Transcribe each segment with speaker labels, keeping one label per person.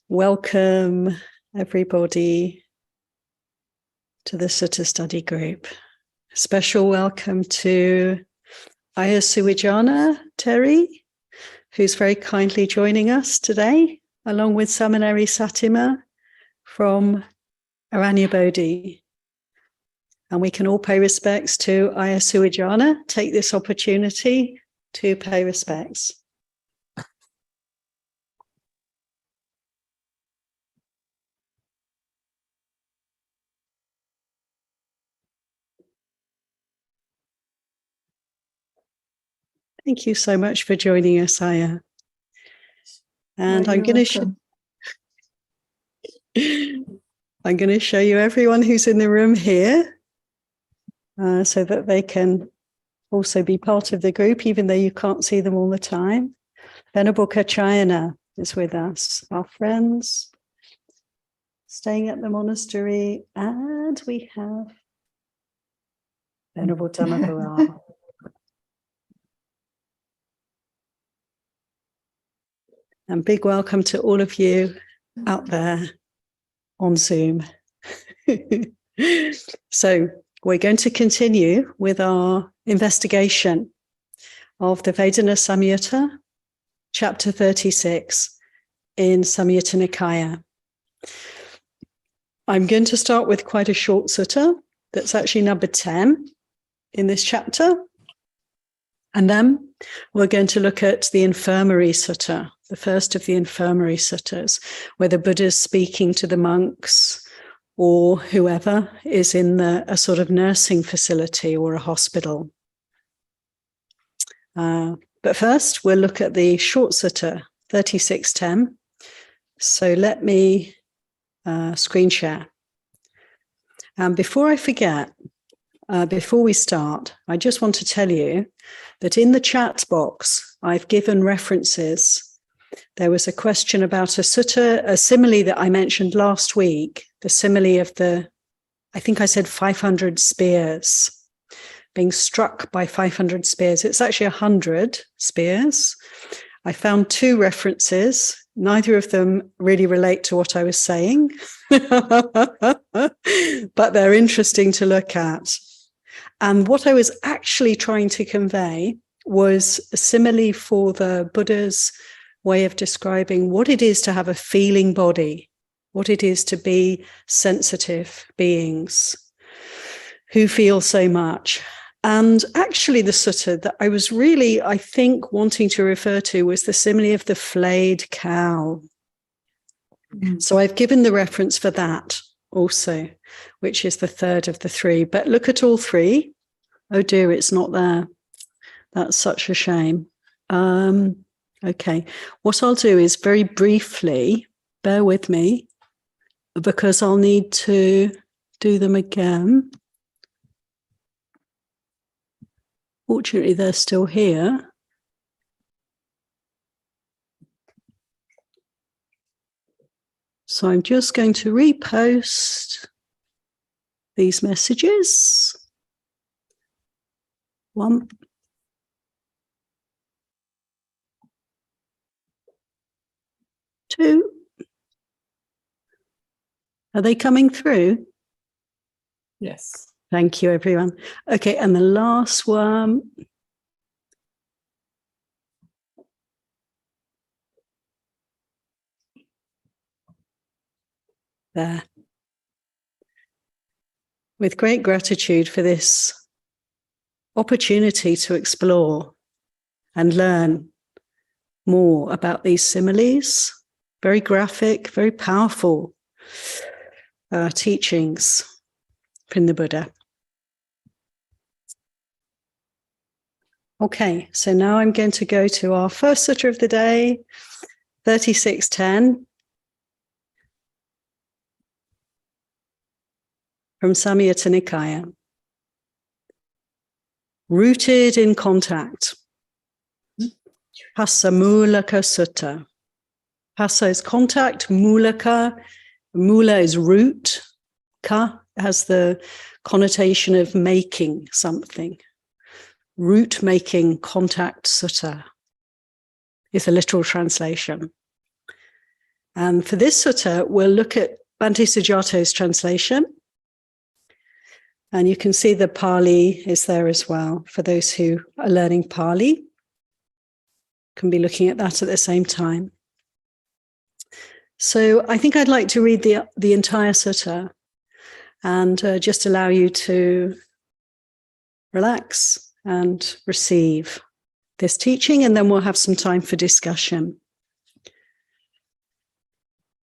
Speaker 1: Welcome, everybody, to the Sutta study group. Special welcome to Ayasuwijana Terry, who's very kindly joining us today, along with Seminary Satima from Aranyabodhi. And we can all pay respects to Ayasuwijana. Take this opportunity to pay respects. Thank you so much for joining us, Aya. And I'm going to show you everyone who's in the room here, so that they can also be part of the group, even though you can't see them all the time. Venerable Kachayana is with us, our friends staying at the monastery, and we have Venerable Dhammaparal. And big welcome to all of you out there on Zoom. So we're going to continue with our investigation of the Vedana Samyutta, chapter 36 in Samyutta Nikaya. I'm going to start with quite a short sutta that's actually number 10 in this chapter. And then we're going to look at the Infirmary Sutta, the first of the Infirmary Suttas, where the Buddha's speaking to the monks or whoever is in a sort of nursing facility or a hospital. But first, we'll look at the short sutta, 3610. So let me screen share. And before I forget, before we start, I just want to tell you that in the chat box, I've given references. There was a question about a sutta, a simile that I mentioned last week, the simile of I think I said 500 spears, being struck by 500 spears. It's actually 100 spears. I found two references. Neither of them really relate to what I was saying, but they're interesting to look at. And what I was actually trying to convey was a simile for the Buddha's way of describing what it is to have a feeling body, what it is to be sensitive beings who feel so much. And actually the sutta that I was really, I think, wanting to refer to was the simile of the flayed cow. So I've given the reference for that also, which is the third of the three. But look at all three. Oh dear, it's not there. That's such a shame. Okay, what I'll do is very briefly, bear with me, because I'll need to do them again. Fortunately, they're still here. So I'm just going to repost these messages. 1, 2. Are they coming through?
Speaker 2: Yes.
Speaker 1: Thank you, everyone. Okay, and the last one. There. With great gratitude for this opportunity to explore and learn more about these similes, very graphic, very powerful teachings from the Buddha. Okay, so now I'm going to go to our first sutta of the day, 3610, from Samyutta Nikaya. Rooted in contact. Passa Mulaka Sutta. Passa is contact, Mulaka. Mula is root. Ka has the connotation of making something. Root making contact sutta is a literal translation. And for this sutta, we'll look at Bhante Sujato's translation. And you can see the Pali is there as well. For those who are learning Pali, can be looking at that at the same time. So I think I'd like to read the entire sutta and just allow you to relax and receive this teaching, and then we'll have some time for discussion.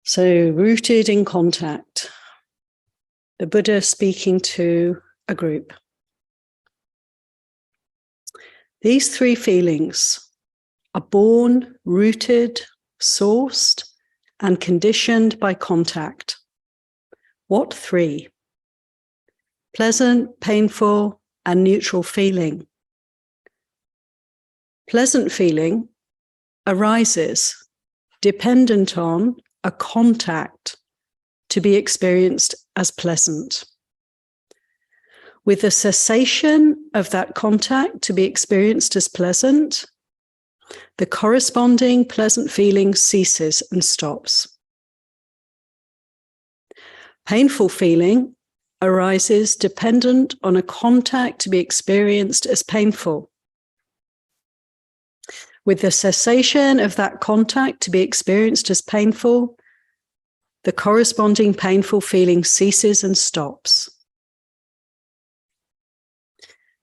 Speaker 1: So, rooted in contact, the Buddha speaking to a group. These three feelings are born, rooted, sourced, and conditioned by contact. What three? Pleasant, painful, and neutral feeling. Pleasant feeling arises dependent on a contact to be experienced as pleasant. With the cessation of that contact to be experienced as pleasant, the corresponding pleasant feeling ceases and stops. Painful feeling arises dependent on a contact to be experienced as painful. With the cessation of that contact to be experienced as painful, the corresponding painful feeling ceases and stops.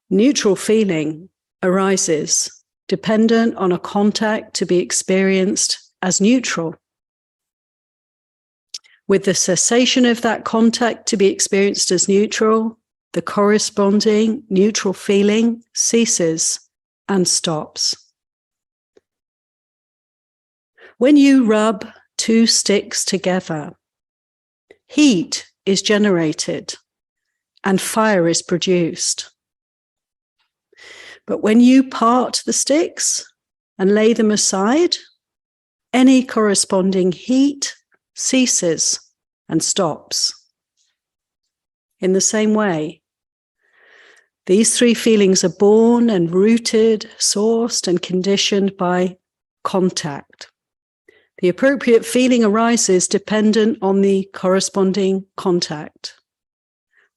Speaker 1: Neutral feeling arises dependent on a contact to be experienced as neutral. With the cessation of that contact to be experienced as neutral, the corresponding neutral feeling ceases and stops. When you rub two sticks together, heat is generated and fire is produced. But when you part the sticks and lay them aside, any corresponding heat ceases and stops. In the same way, these three feelings are born and rooted, sourced, and conditioned by contact. The appropriate feeling arises dependent on the corresponding contact.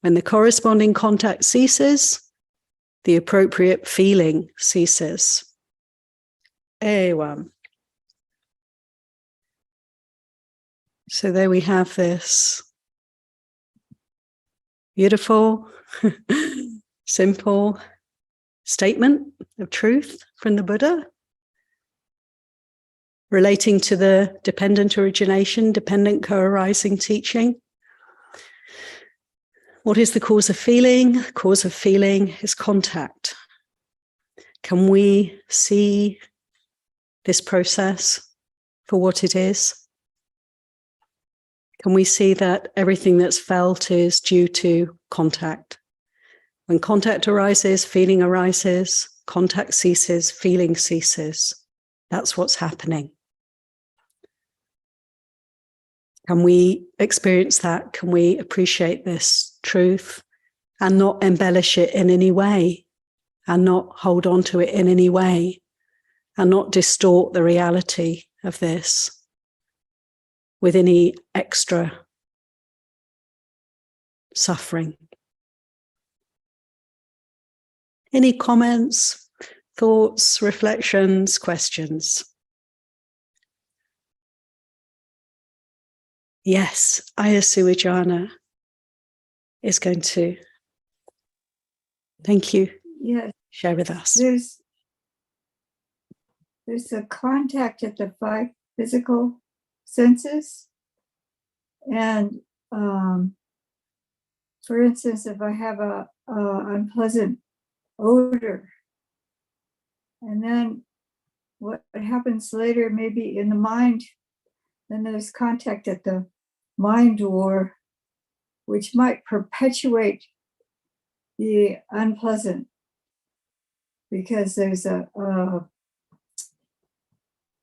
Speaker 1: When the corresponding contact ceases, the appropriate feeling ceases. Ewa. So there we have this beautiful, simple statement of truth from the Buddha, relating to the dependent origination, dependent co-arising teaching. What is the cause of feeling? The cause of feeling is contact. Can we see this process for what it is? Can we see that everything that's felt is due to contact? When contact arises, feeling arises, contact ceases, feeling ceases. That's what's happening. Can we experience that? Can we appreciate this truth and not embellish it in any way, and not hold on to it in any way, and not distort the reality of this with any extra suffering? Any comments, thoughts, reflections, questions? Yes, Ayasuwijana is going to, thank you, share with us.
Speaker 3: There's a contact at the five physical senses. And for instance, if I have a unpleasant odor, and then what happens later, maybe in the mind, then there's contact at the mind door, which might perpetuate the unpleasant, because there's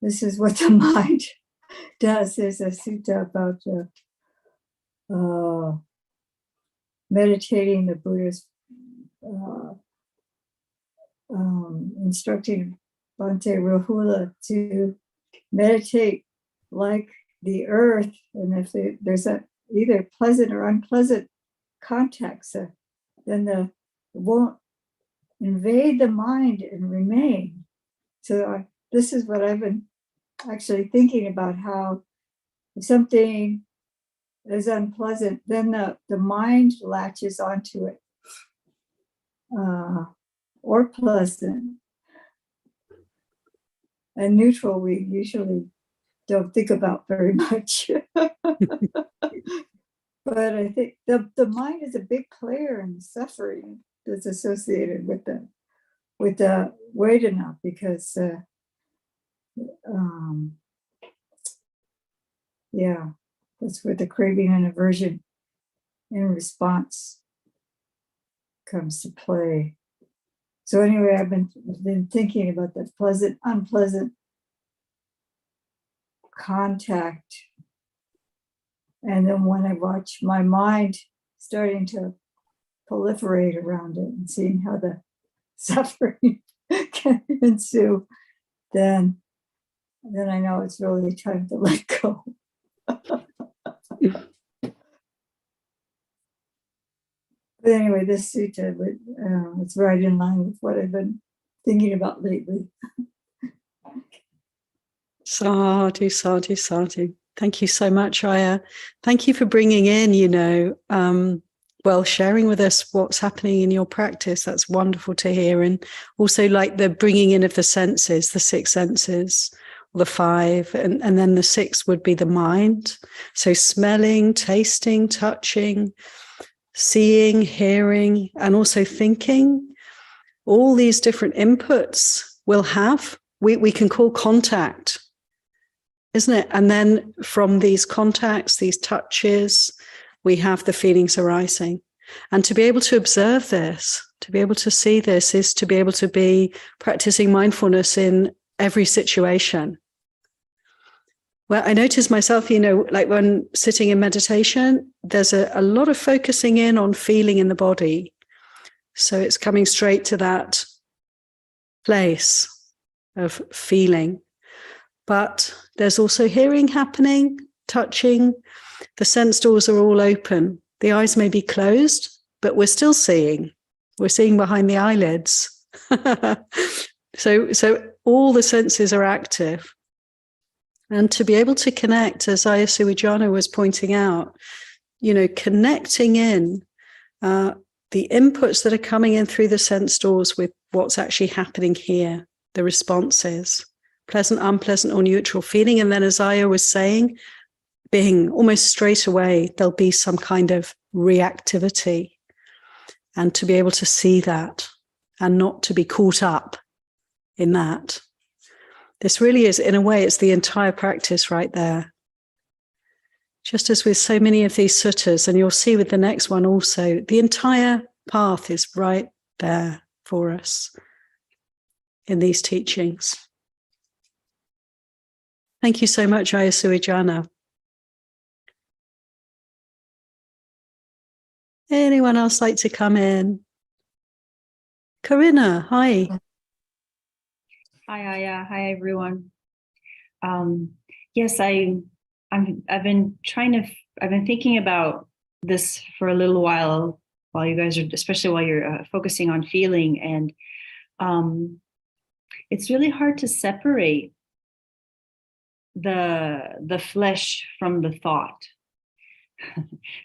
Speaker 3: this is what the mind does. There's a sutta about meditating. The Buddha's instructing Bhante Rahula to meditate like the earth, and if there's a either pleasant or unpleasant context, then it won't invade the mind and remain. So this is what I've been actually thinking about, how if something is unpleasant, then the mind latches onto it, or pleasant. And neutral, we usually don't think about very much. But I think the mind is a big player in the suffering that's associated with the Vedana, because yeah, that's where the craving and aversion in response comes to play. So anyway, I've been thinking about the pleasant, unpleasant contact. And then when I watch my mind starting to proliferate around it and seeing how the suffering can ensue, then I know it's really time to let go. But anyway, this sutta, it's right in line with what I've been thinking about lately.
Speaker 1: Sadhu, sadhu, sadhu. Thank you so much, Aya. Thank you for bringing in, sharing with us what's happening in your practice. That's wonderful to hear. And also like the bringing in of the senses, the 6 senses, or the 5, and then the 6 would be the mind. So smelling, tasting, touching, seeing, hearing, and also thinking. All these different inputs will have, we can call contact, isn't it? And then from these contacts, these touches, we have the feelings arising. And to be able to observe this, to be able to see this, is to be able to be practicing mindfulness in every situation. Well, I notice myself, like when sitting in meditation, there's a lot of focusing in on feeling in the body. So it's coming straight to that place of feeling. But there's also hearing happening, touching. The sense doors are all open. The eyes may be closed, but we're still seeing. We're seeing behind the eyelids. So all the senses are active. And to be able to connect, as Aya Suwijana was pointing out, connecting in the inputs that are coming in through the sense doors with what's actually happening here, the responses, pleasant, unpleasant, or neutral feeling. And then, as Aya was saying, being almost straight away, there'll be some kind of reactivity. And to be able to see that and not to be caught up in that. This really is, in a way, it's the entire practice right there. Just as with so many of these suttas, and you'll see with the next one also, the entire path is right there for us in these teachings. Thank you so much, Aya Suwijana. Anyone else like to come in? Corinna, hi.
Speaker 4: Hi, Aya. Hi, everyone. Yes, I've been thinking about this for a little while you guys are, especially while you're focusing on feeling, and it's really hard to separate the flesh from the thought.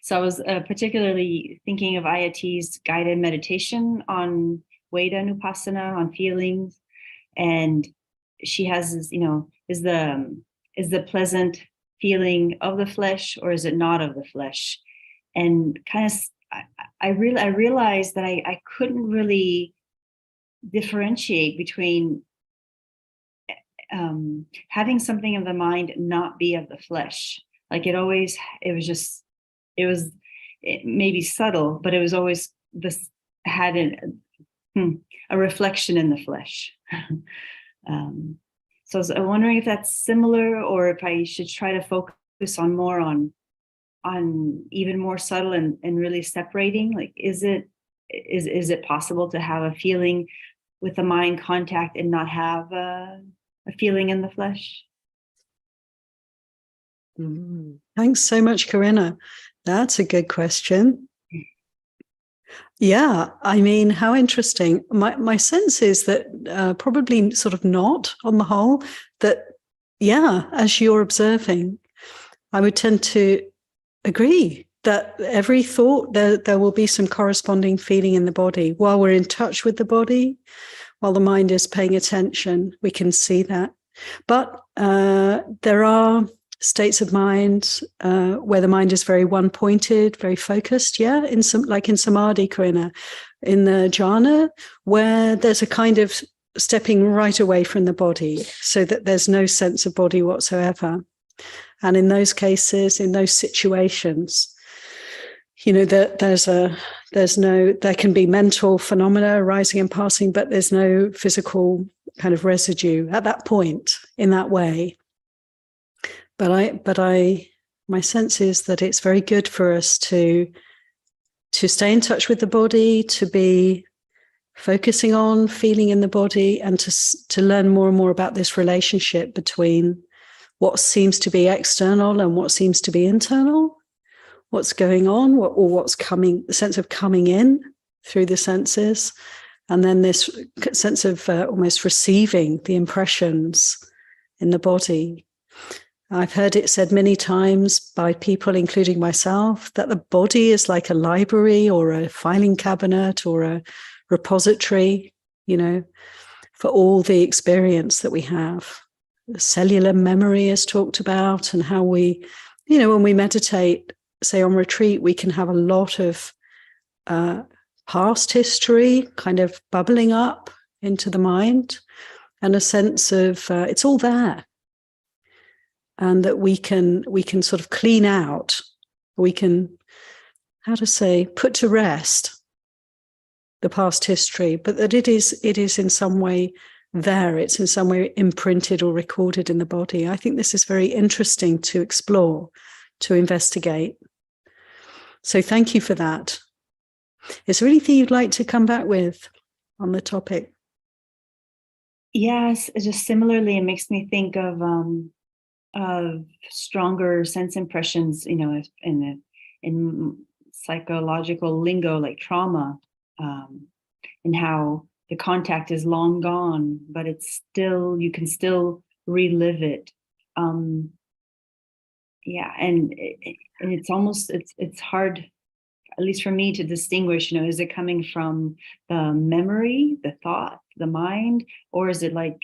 Speaker 4: So I was particularly thinking of Ayati's guided meditation on Vedanupassana, on feelings. And she has this, is the pleasant feeling of the flesh, or is it not of the flesh? And kind of, I realized that I couldn't really differentiate between having something of the mind not be of the flesh. Like it was maybe subtle, but it was always this had a reflection in the flesh. So I'm wondering if that's similar, or if I should try to focus on even more subtle and really separating. Like, is it possible to have a feeling with the mind contact and not have a feeling in the flesh?
Speaker 1: Thanks so much, Corinna. That's a good question. Yeah, I mean, how interesting. My sense is that probably sort of not on the whole, that, yeah, as you're observing, I would tend to agree that every thought, there will be some corresponding feeling in the body. While we're in touch with the body, while the mind is paying attention, we can see that. But there are states of mind where the mind is very one-pointed, very focused, yeah, in some, like in samadhi, Corinna, in the jhana, where there's a kind of stepping right away from the body so that there's no sense of body whatsoever. And in those cases, in those situations, you know, there can be mental phenomena arising and passing, but there's no physical kind of residue at that point in that way. But my sense is that it's very good for us to stay in touch with the body, to be focusing on feeling in the body, and to learn more and more about this relationship between what seems to be external and what seems to be internal, what's going on, or what's coming, the sense of coming in through the senses, and then this sense of almost receiving the impressions in the body. I've heard it said many times by people, including myself, that the body is like a library or a filing cabinet or a repository, you know, for all the experience that we have. The cellular memory is talked about, and how we, you know, when we meditate, say on retreat, we can have a lot of past history kind of bubbling up into the mind, and a sense of it's all there, and that we can sort of clean out, we can, how to say, put to rest the past history, but that it is in some way there, it's in some way imprinted or recorded in the body. I think this is very interesting to explore, to investigate. So thank you for that. Is there anything you'd like to come back with on the topic?
Speaker 4: Yes, just similarly, it makes me think of stronger sense impressions, you know, in psychological lingo, like trauma, and how the contact is long gone, but it's still, you can still relive it. Yeah, and it's almost, it's hard, at least for me, to distinguish, you know, is it coming from the memory, the thought, the mind, or is it like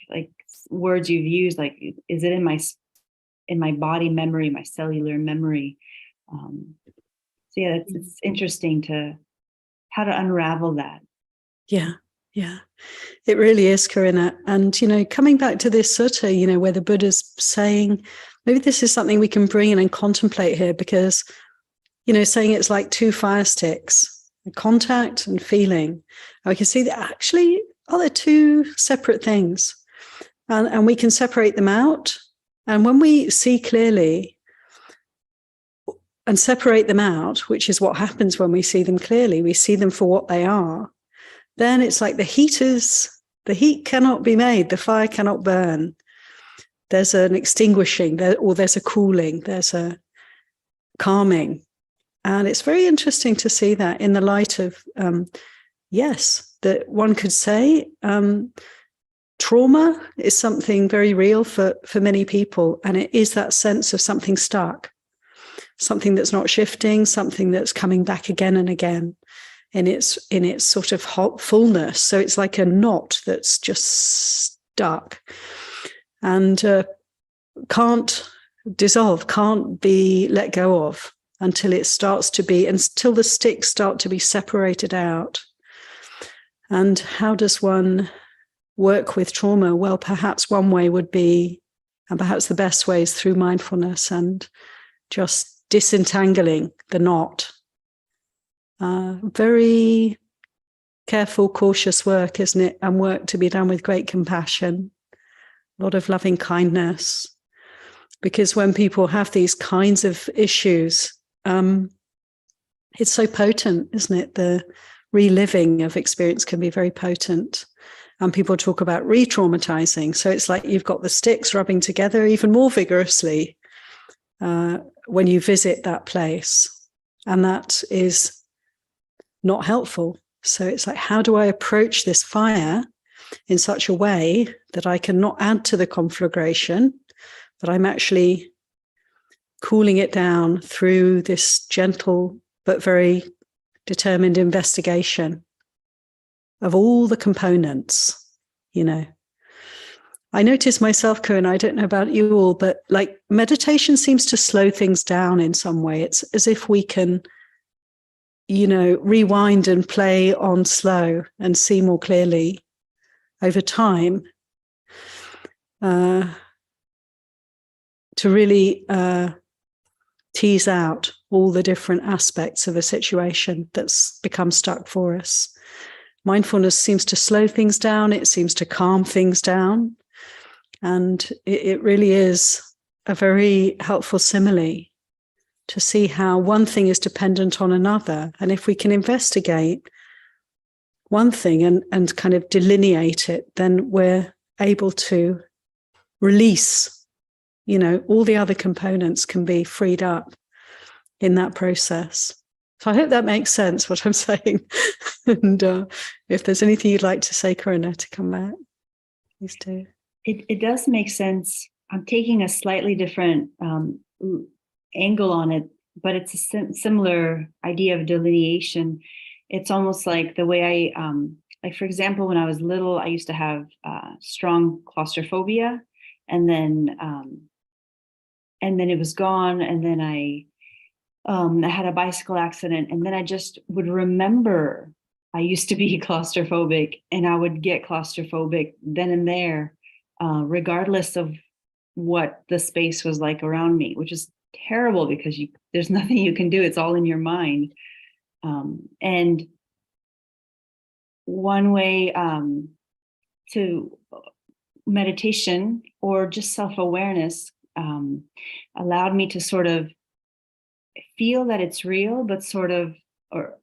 Speaker 4: words you've used, like, is it in my body memory, my cellular memory? So yeah, it's interesting to how to unravel that.
Speaker 1: Yeah, it really is, Corinna. And, you know, coming back to this sutta, you know, where the Buddha's saying, maybe this is something we can bring in and contemplate here, because, you know, saying it's like two fire sticks, contact and feeling. And we can see that actually, they're two separate things. And we can separate them out. And when we see clearly and separate them out, which is what happens when we see them clearly, we see them for what they are, then it's like the heat cannot be made, the fire cannot burn. There's an extinguishing, or there's a cooling, there's a calming. And it's very interesting to see that in the light of, yes, that one could say trauma is something very real for many people. And it is that sense of something stuck, something that's not shifting, something that's coming back again and again in its sort of fullness. So it's like a knot that's just stuck and can't dissolve, can't be let go of until it starts to be, until the sticks start to be separated out. And how does one work with trauma? Well, perhaps one way would be, and perhaps the best way, is through mindfulness and just disentangling the knot. Very careful, cautious work, isn't it? And work to be done with great compassion, a lot of loving kindness. Because when people have these kinds of issues, it's so potent, isn't it? The reliving of experience can be very potent. And people talk about re-traumatizing. So it's like you've got the sticks rubbing together even more vigorously. when you visit that place. And that is not helpful. So it's like, how do I approach this fire in such a way that I can not add to the conflagration, but I'm actually cooling it down through this gentle but very determined investigation of all the components, you know. I notice myself, Corinne, I don't know about you all, but like meditation seems to slow things down in some way. It's as if we can, you know, rewind and play on slow and see more clearly over time, to really tease out all the different aspects of a situation that's become stuck for us. Mindfulness seems to slow things down. It seems to calm things down. And it really is a very helpful simile to see how one thing is dependent on another. And if we can investigate one thing and kind of delineate it, then we're able to release, you know, all the other components can be freed up in that process. So I hope that makes sense, what I'm saying. And if there's anything you'd like to say, Corinna, to come back, please do.
Speaker 4: It does make sense. I'm taking a slightly different angle on it, but it's a similar idea of delineation. It's almost like the way I, like for example, when I was little, I used to have strong claustrophobia, and then it was gone, and then I had a bicycle accident, and then I just would remember I used to be claustrophobic, and I would get claustrophobic then and there, regardless of what the space was like around me, which is terrible because there's nothing you can do. It's all in your mind. And one way to meditation or just self-awareness allowed me to sort of feel that it's real, but or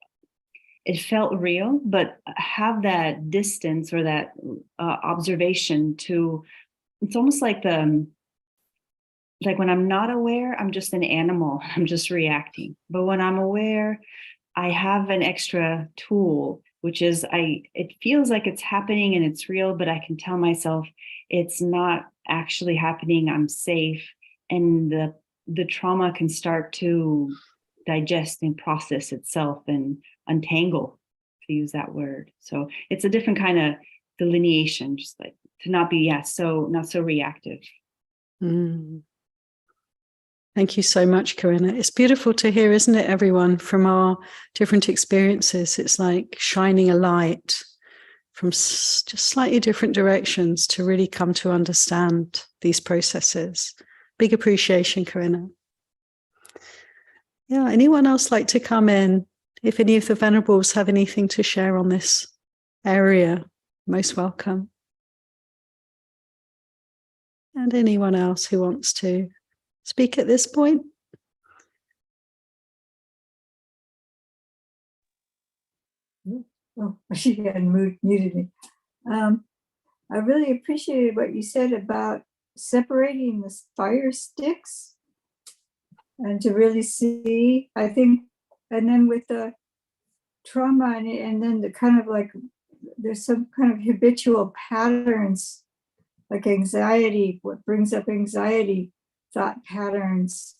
Speaker 4: it felt real, but have that distance or that observation to, it's almost like like when I'm not aware, I'm just an animal, I'm just reacting. But when I'm aware, I have an extra tool, which is it feels like it's happening and it's real, but I can tell myself it's not actually happening, I'm safe. And the trauma can start to digest and process itself and untangle, to use that word. So it's a different kind of delineation, just like to not be, not so reactive.
Speaker 1: Mm. Thank you so much, Corinna. It's beautiful to hear, isn't it, everyone, from our different experiences. It's like shining a light from just slightly different directions to really come to understand these processes. Big appreciation, Corinna. Yeah, anyone else like to come in? If any of the Venerables have anything to share on this area, most welcome. And anyone else who wants to speak at this point?
Speaker 3: Oh, she had muted me. I really appreciated what you said about separating the fire sticks and to really see, I think, and then with the trauma and then the kind of like, there's some kind of habitual patterns, like anxiety, what brings up anxiety, thought patterns,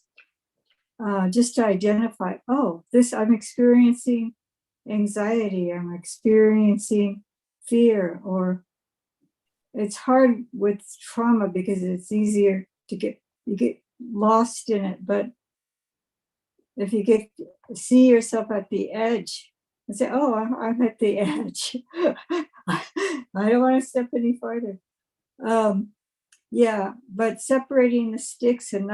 Speaker 3: just to identify, oh, I'm experiencing anxiety, I'm experiencing fear, or it's hard with trauma because it's easier to you get lost in it. But if you see yourself at the edge and say, oh, I'm at the edge. I don't want to step any farther. Yeah, but separating the sticks and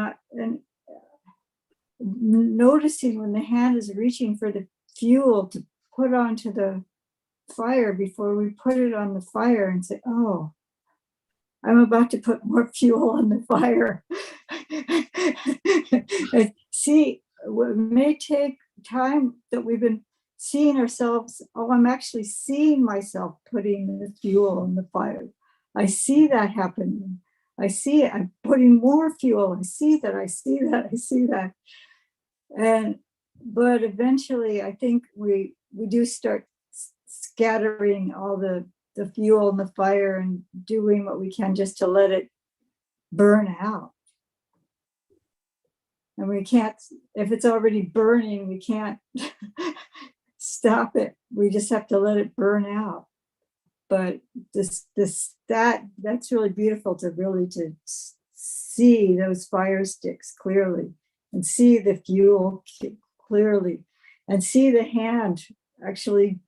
Speaker 3: noticing when the hand is reaching for the fuel to put onto the fire before we put it on the fire and say, oh, I'm about to put more fuel on the fire. See, it may take time that we've been seeing ourselves. Oh, I'm actually seeing myself putting the fuel on the fire. I see that happening. I see it. I'm putting putting more fuel. I see that, I see that, I see that. But eventually I think we do start scattering all the fuel and the fire and doing what we can just to let it burn out. And we can't, if it's already burning, we can't stop it. We just have to let it burn out. But that's really beautiful to really to see those fire sticks clearly and see the fuel clearly and see the hand actually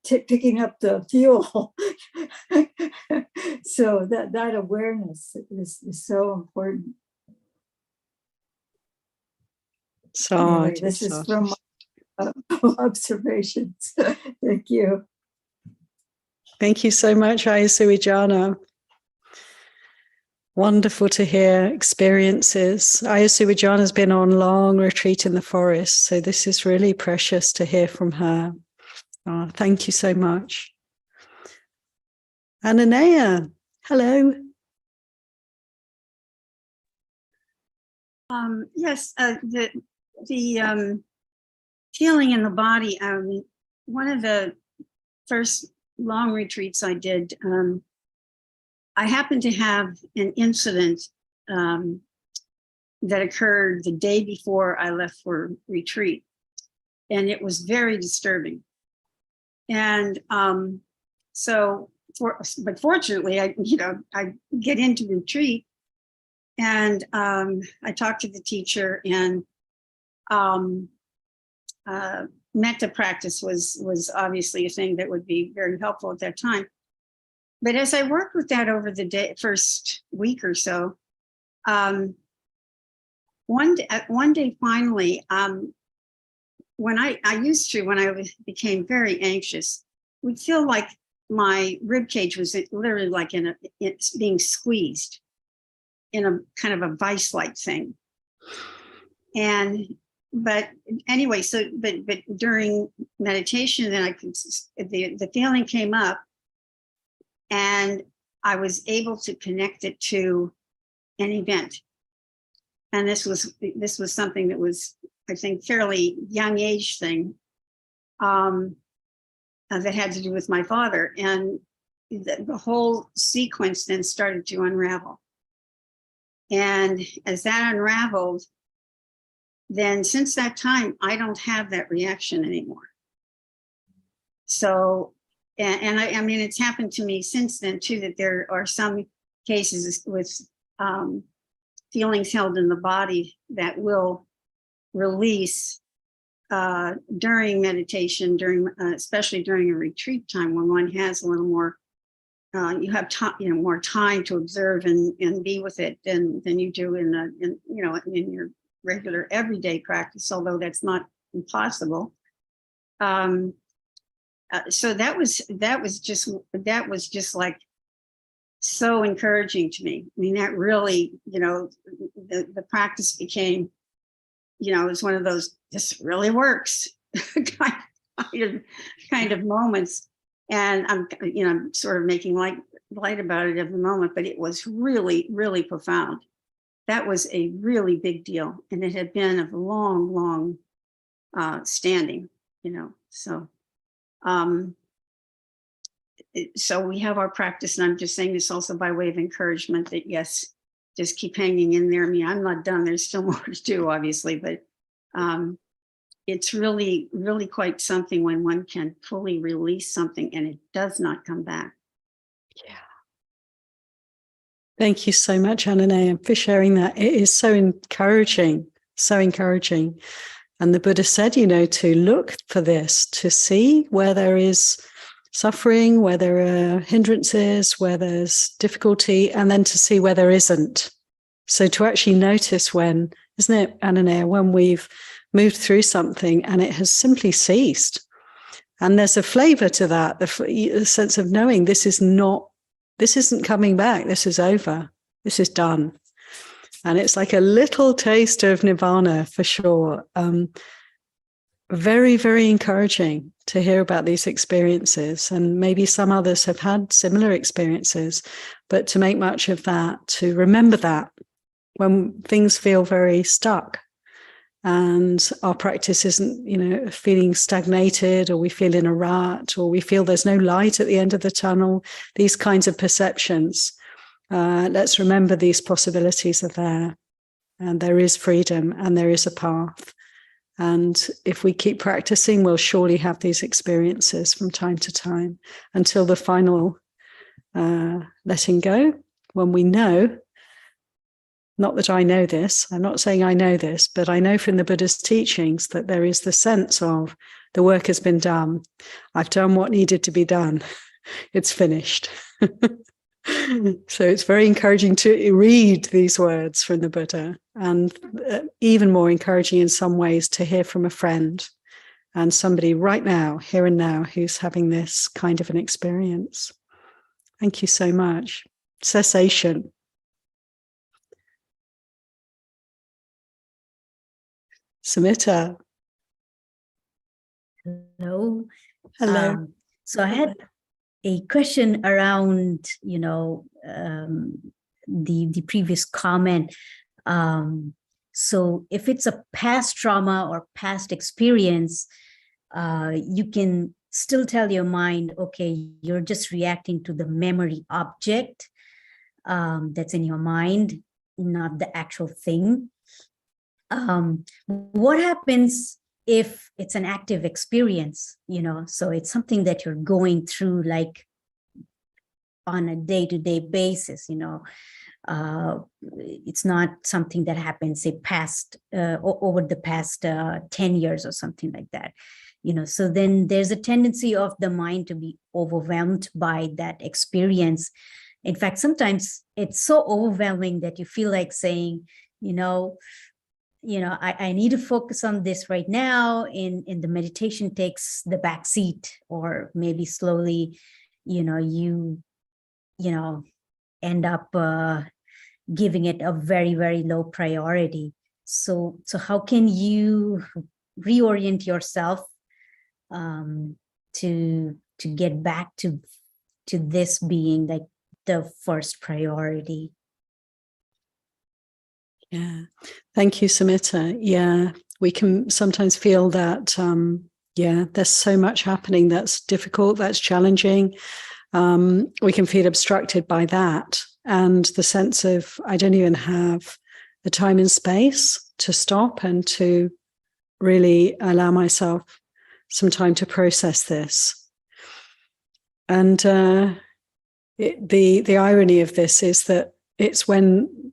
Speaker 3: picking up the fuel. So that awareness is so important.
Speaker 1: So
Speaker 3: Anyway, this is from my observations. Thank you.
Speaker 1: Thank you so much, Ayasuwijana. Wonderful to hear experiences. Ayasuwijana has been on long retreat in the forest, so this is really precious to hear from her. Oh, thank you so much. Ananea, hello.
Speaker 5: Yes, the feeling in the body. One of the first long retreats I did, I happened to have an incident that occurred the day before I left for retreat, and it was very disturbing. And but fortunately, I get into retreat, and I talked to the teacher, and metta practice was obviously a thing that would be very helpful at that time. But as I worked with that over the first week or so, one day finally, when I became very anxious, would feel like my rib cage was literally like it's being squeezed in a kind of a vice-like thing. But anyway, but during meditation, then the feeling came up, and I was able to connect it to an event. And this was something that was, I think, fairly young age thing that had to do with my father. And the whole sequence then started to unravel. And as that unraveled, then since that time, I don't have that reaction anymore. So, and I mean, it's happened to me since then too, that there are some cases with feelings held in the body that will release during meditation, especially during a retreat time when one has a little more, you have more time to observe and be with it than you do in your regular everyday practice, although that's not impossible. So that was just like so encouraging to me. I mean, that really, the practice became, it was one of those, this really works kind of moments. And I'm sort of making light about it at the moment, but it was really, really profound. That was a really big deal. And it had been of long standing, so we have our practice, and I'm just saying this also by way of encouragement that yes, just keep hanging in there. I mean, I'm not done. There's still more to do, obviously, but it's really, really quite something when one can fully release something and it does not come back.
Speaker 1: Yeah. Thank you so much, Ananea, for sharing that. It is so encouraging, so encouraging. And the Buddha said, to look for this, to see where there is suffering, where there are hindrances, where there's difficulty, and then to see where there isn't. So to actually notice when, isn't it, Ananea, when we've moved through something and it has simply ceased. And there's a flavor to that, the sense of knowing this isn't coming back, this is over, this is done. And it's like a little taste of nirvana for sure. very, very encouraging to hear about these experiences. And maybe some others have had similar experiences, but to make much of that, to remember that when things feel very stuck and our practice isn't, feeling stagnated, or we feel in a rut, or we feel there's no light at the end of the tunnel, these kinds of perceptions. Let's remember these possibilities are there, and there is freedom, and there is a path. And if we keep practicing, we'll surely have these experiences from time to time until the final letting go, when we know, not that I know this, I'm not saying I know this, but I know from the Buddha's teachings that there is the sense of the work has been done. I've done what needed to be done. It's finished. So it's very encouraging to read these words from the Buddha, and even more encouraging in some ways to hear from a friend and somebody right now, here and now, who's having this kind of an experience. Thank you so much. Cessation. Samyutta.
Speaker 6: Hello.
Speaker 1: Hello.
Speaker 6: So I had a question around, the previous comment. So if it's a past trauma or past experience, you can still tell your mind, okay, you're just reacting to the memory object that's in your mind, not the actual thing. What happens if it's an active experience, so it's something that you're going through like on a day-to-day basis, it's not something that happens, say, over the past 10 years or something like that, so then there's a tendency of the mind to be overwhelmed by that experience. In fact, sometimes it's so overwhelming that you feel like saying, I need to focus on this right now, and the meditation takes the back seat, or maybe slowly, you end up giving it a very, very low priority. So how can you reorient yourself to get back to this being like the first priority?
Speaker 1: Yeah, thank you, Samyutta. Yeah, we can sometimes feel that, there's so much happening that's difficult, that's challenging. We can feel obstructed by that. And the sense of, I don't even have the time and space to stop and to really allow myself some time to process this. And the irony of this is that it's when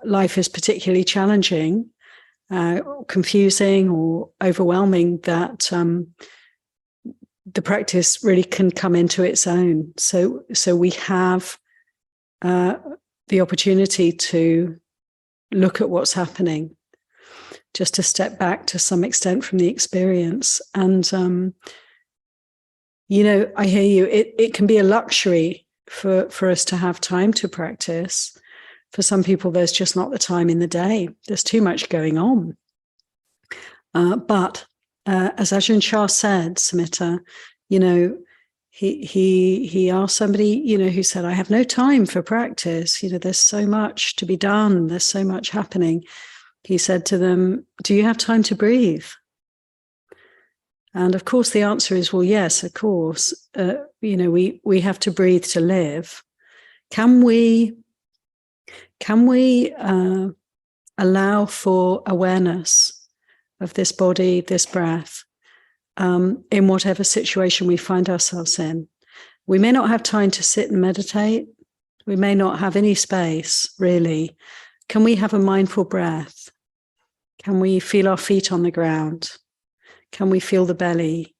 Speaker 1: life is particularly challenging, confusing, or overwhelming that the practice really can come into its own. So we have the opportunity to look at what's happening, just to step back to some extent from the experience. And I hear you. It can be a luxury for us to have time to practice. For some people, there's just not the time in the day. There's too much going on. But as Ajahn Chah said, Samyutta, he asked somebody, who said, I have no time for practice. There's so much to be done. There's so much happening. He said to them, do you have time to breathe? And of course, the answer is, well, yes, of course. We have to breathe to live. Can we allow for awareness of this body, this breath, in whatever situation we find ourselves in? We may not have time to sit and meditate. We may not have any space, really. Can we have a mindful breath? Can we feel our feet on the ground? Can we feel the belly?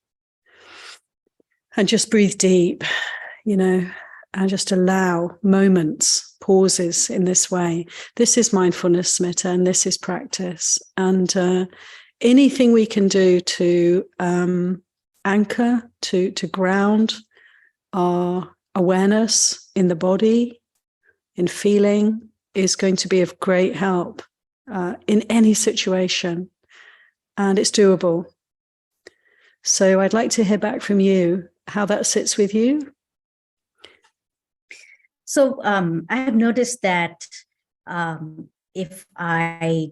Speaker 1: And just breathe deep, and just allow moments, pauses in this way. This is mindfulness, Samyutta, and this is practice. And anything we can do to anchor, to ground our awareness in the body, in feeling, is going to be of great help in any situation. And it's doable. So I'd like to hear back from you, how that sits with you.
Speaker 6: So I have noticed that if I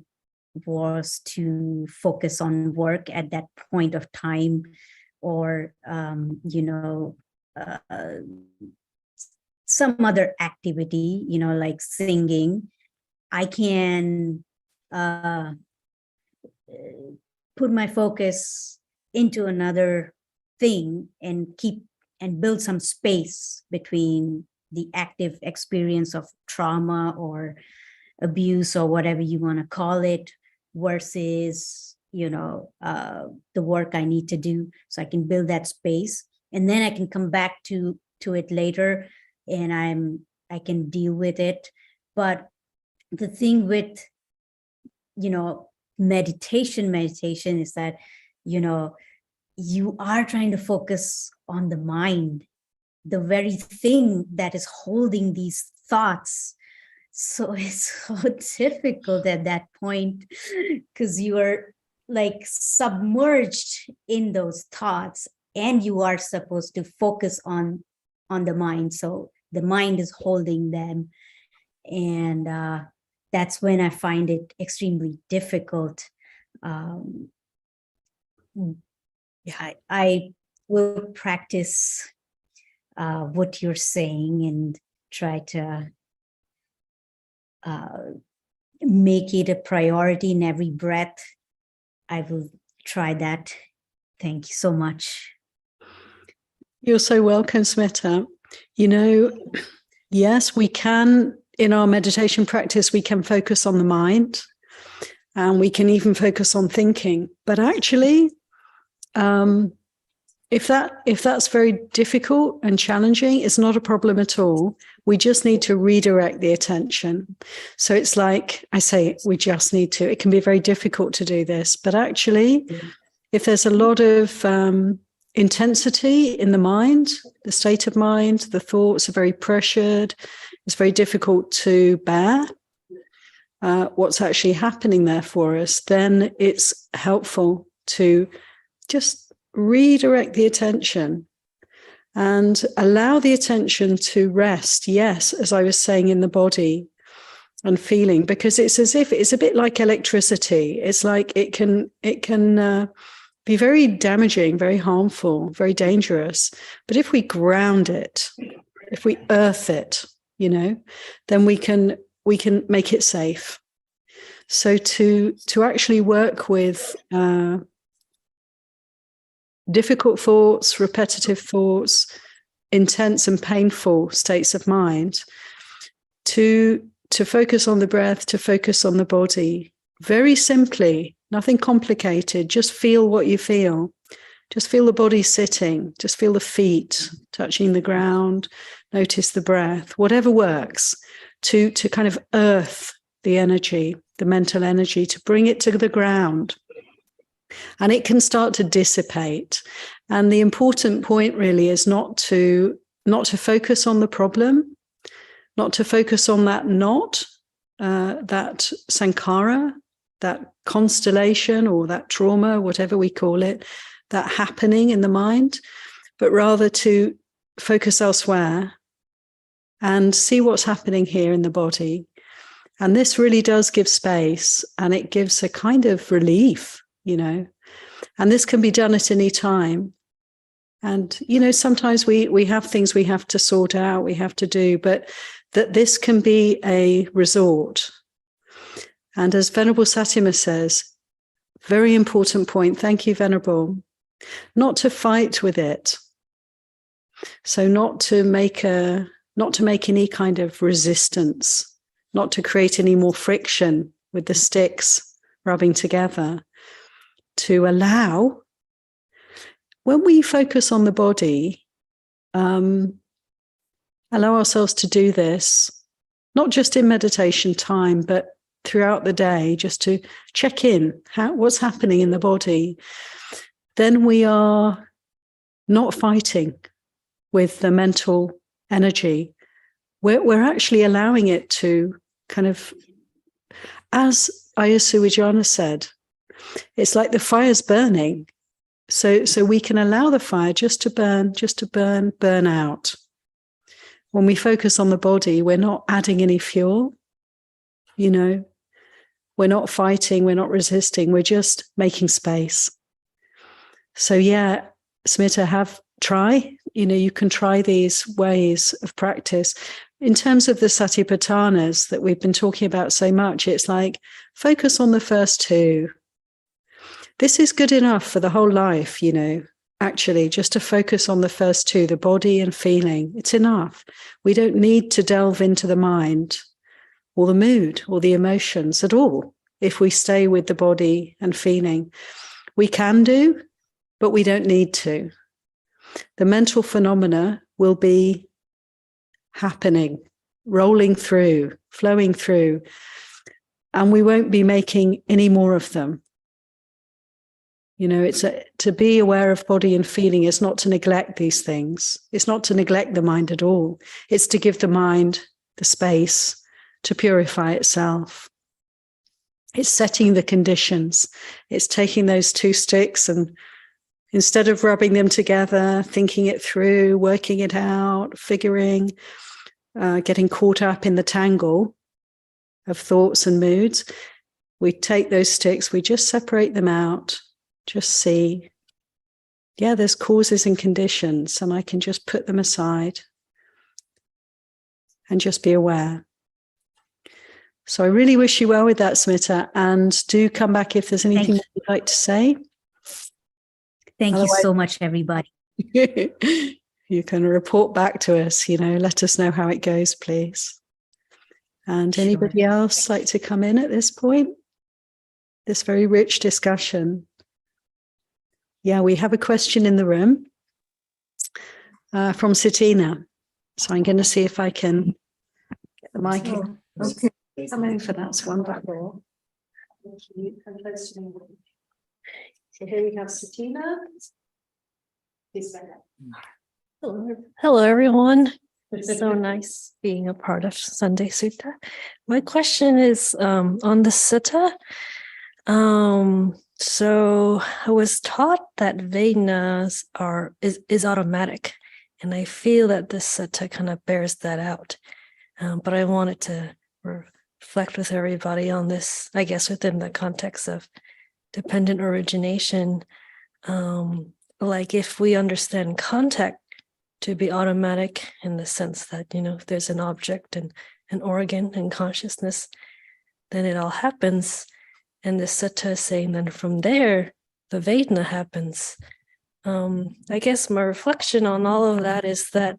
Speaker 6: was to focus on work at that point of time, or some other activity, like singing, I can put my focus into another thing and build some space between the active experience of trauma or abuse or whatever you want to call it versus the work I need to do. So I can build that space, and then I can come back to it later, and I can deal with it. But the thing with meditation is that you are trying to focus on the mind, the very thing that is holding these thoughts. So it's so difficult at that point, because you are like submerged in those thoughts, and you are supposed to focus on the mind. So the mind is holding them, and that's when I find it extremely difficult. I will practice what you're saying and try to make it a priority in every breath. I will try that. Thank you so much.
Speaker 1: You're so welcome, Samyutta. Yes, we can, in our meditation practice, we can focus on the mind, and we can even focus on thinking. But actually, if that's very difficult and challenging, it's not a problem at all. We just need to redirect the attention. So it's like I say, we just need to. It can be very difficult to do this, but actually, if there's a lot of intensity in the mind, the state of mind, the thoughts are very pressured, it's very difficult to bear what's actually happening there for us, then it's helpful to just redirect the attention and allow the attention to rest, yes, as I was saying, in the body and feeling, because it's as if it's a bit like electricity. It's like it can be very damaging, very harmful, very dangerous. But if we ground it, if we earth it, then we can make it safe. So to actually work with difficult thoughts, repetitive thoughts, intense and painful states of mind, to focus on the breath, to focus on the body, very simply, nothing complicated, just feel what you feel. Just feel the body sitting, just feel the feet touching the ground, notice the breath, whatever works, to kind of earth the energy, the mental energy, to bring it to the ground. And it can start to dissipate. And the important point really is not to focus on the problem, not to focus on that knot, that sankhara, that constellation or that trauma, whatever we call it, that happening in the mind, but rather to focus elsewhere and see what's happening here in the body. And this really does give space, and it gives a kind of relief, and this can be done at any time. And, sometimes we have things we have to sort out, we have to do, but that this can be a resort. And as Venerable Satyama says, very important point, thank you, Venerable, not to fight with it. So not to make any kind of resistance, not to create any more friction with the sticks rubbing together, to allow, when we focus on the body, allow ourselves to do this, not just in meditation time, but throughout the day, just to check in, what's happening in the body. Then we are not fighting with the mental energy. We're actually allowing it to kind of, as Ayya Suwijana said, it's like the fire's burning. So we can allow the fire just to burn out. When we focus on the body, we're not adding any fuel, you know, we're not fighting, we're not resisting, we're just making space. So yeah, Samyutta, you can try these ways of practice. In terms of the Satipatthanas that we've been talking about so much, it's like focus on the first two. This is good enough for the whole life, you know, actually, just to focus on the first two, the body and feeling. It's enough. We don't need to delve into the mind or the mood or the emotions at all if we stay with the body and feeling. We can do, but we don't need to. The mental phenomena will be happening, rolling through, flowing through, and we won't be making any more of them. You know, to be aware of body and feeling is not to neglect these things. It's not to neglect the mind at all. It's to give the mind the space to purify itself. It's setting the conditions. It's taking those two sticks and instead of rubbing them together, thinking it through, working it out, figuring, getting caught up in the tangle of thoughts and moods, we take those sticks, we just separate them out, just see, yeah, there's causes and conditions, and I can just put them aside and just be aware. So I really wish you well with that, Samyutta, and do come back if there's anything you'd like to say.
Speaker 6: Thank you so much, everybody.
Speaker 1: You can report back to us, you know, let us know how it goes, please. And
Speaker 6: Sure.
Speaker 1: anybody else like to come in at this point? This very rich discussion. Yeah, we have a question in the room from Sitina. So I'm going to see if I can get the mic.
Speaker 3: Okay.
Speaker 1: Come in for that one back there. So here we have Sitina.
Speaker 7: Hello, everyone. It's so nice being a part of Sunday Sutta. My question is on the Sutta. So I was taught that Vedanas is automatic, and I feel that this Sutta kind of bears that out. But I wanted to reflect with everybody on this, I guess, within the context of dependent origination. Like if we understand contact to be automatic in the sense that, you know, if there's an object and an organ and consciousness, then it all happens. And the Sutta is saying then from there, the Vedana happens. I guess my reflection on all of that is that,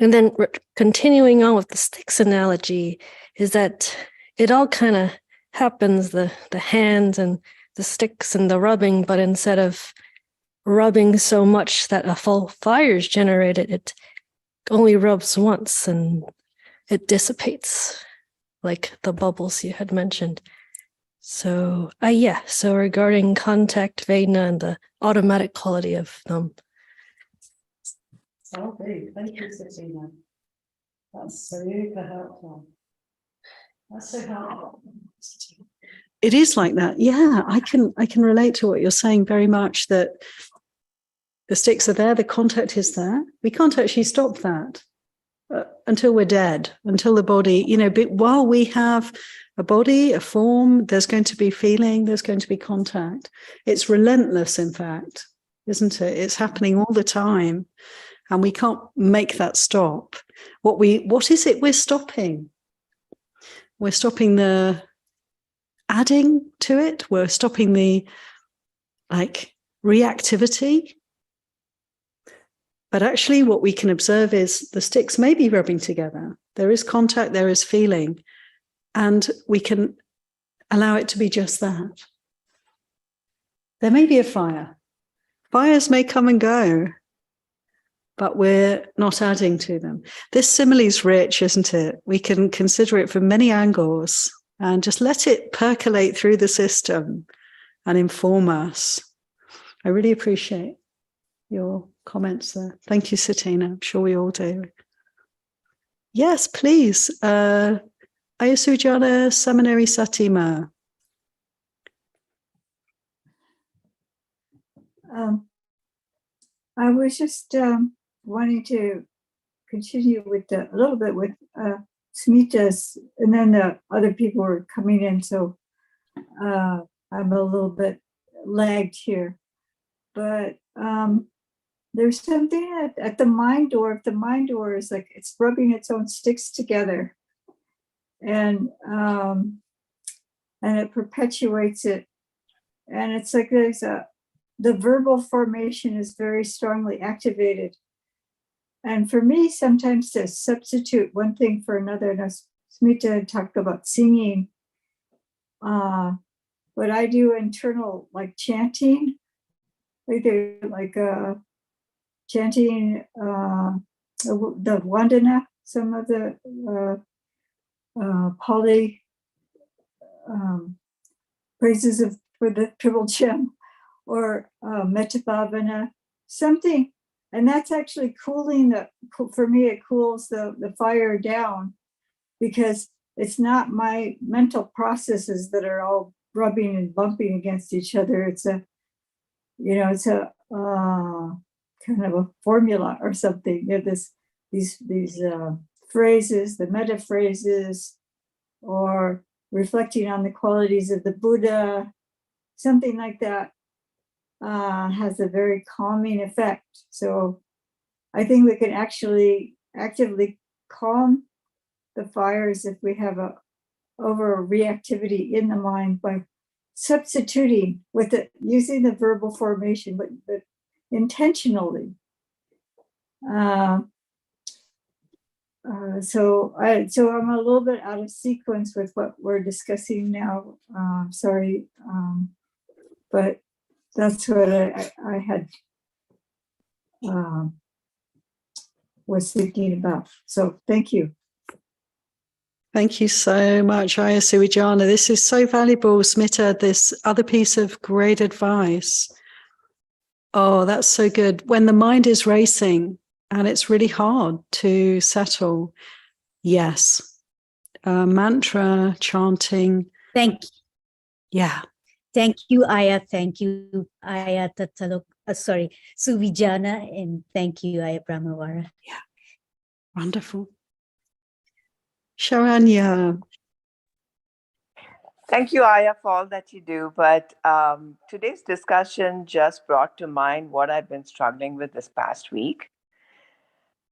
Speaker 7: and then continuing on with the sticks analogy, is that it all kind of happens, the hands and the sticks and the rubbing, but instead of rubbing so much that a full fire is generated, it only rubs once and it dissipates, like the bubbles you had mentioned. So so regarding contact, Vedana, and the automatic quality of them.
Speaker 1: Okay, thank you, Sitina. That's super helpful. That's so helpful. It is like that. Yeah, I can relate to what you're saying very much, that the sticks are there, the contact is there. We can't actually stop that until we're dead, until the body, you know, but while we have a body, a form, there's going to be feeling, there's going to be contact. It's relentless, in fact, isn't it? It's happening all the time, and we can't make that stop. What is it we're stopping? We're stopping the adding to it. We're stopping the reactivity. But actually what we can observe is the sticks may be rubbing together. There is contact, there is feeling, and we can allow it to be just that. There may be a fire. Fires may come and go, but we're not adding to them. This simile is rich, isn't it? We can consider it from many angles and just let it percolate through the system and inform us. I really appreciate your comments there. Thank you, Sitina. I'm sure we all do. Yes, please. Ayasujana Seminary Satima.
Speaker 3: I was just wanting to continue with a little bit with Smita's, and then the other people were coming in, so I'm a little bit lagged here. But there's something at the mind door. If the mind door is like it's rubbing its own sticks together, and it perpetuates it, and it's like the verbal formation is very strongly activated. And for me, sometimes to substitute one thing for another, and Smita talked about singing, but I do internal like chanting, like chanting the Vandana, some of the Pali praises for the Triple Gem, or Metta Bhavana, something. And that's actually cooling for me, it cools the fire down, because it's not my mental processes that are all rubbing and bumping against each other. It's a kind of a formula or something. These phrases, the meta phrases, or reflecting on the qualities of the Buddha, something like that, has a very calming effect. So I think we can actually actively calm the fires if we have over reactivity in the mind by substituting with it, using the verbal formation, but intentionally. So I'm a little bit out of sequence with what we're discussing now. Sorry, but that's what I had was thinking about. So thank you.
Speaker 1: Thank you so much, Aya Suwijana. This is so valuable, Smita, this other piece of great advice. Oh, that's so good. When the mind is racing and it's really hard to settle, yes, mantra, chanting.
Speaker 6: Thank
Speaker 1: Yeah.
Speaker 6: Thank you, Aya. Thank you, Aya Tatalok. Suvijana, and thank you, Aya Brahmavara.
Speaker 1: Yeah. Wonderful. Sharanya.
Speaker 8: Thank you, Aya, for all that you do. But today's discussion just brought to mind what I've been struggling with this past week.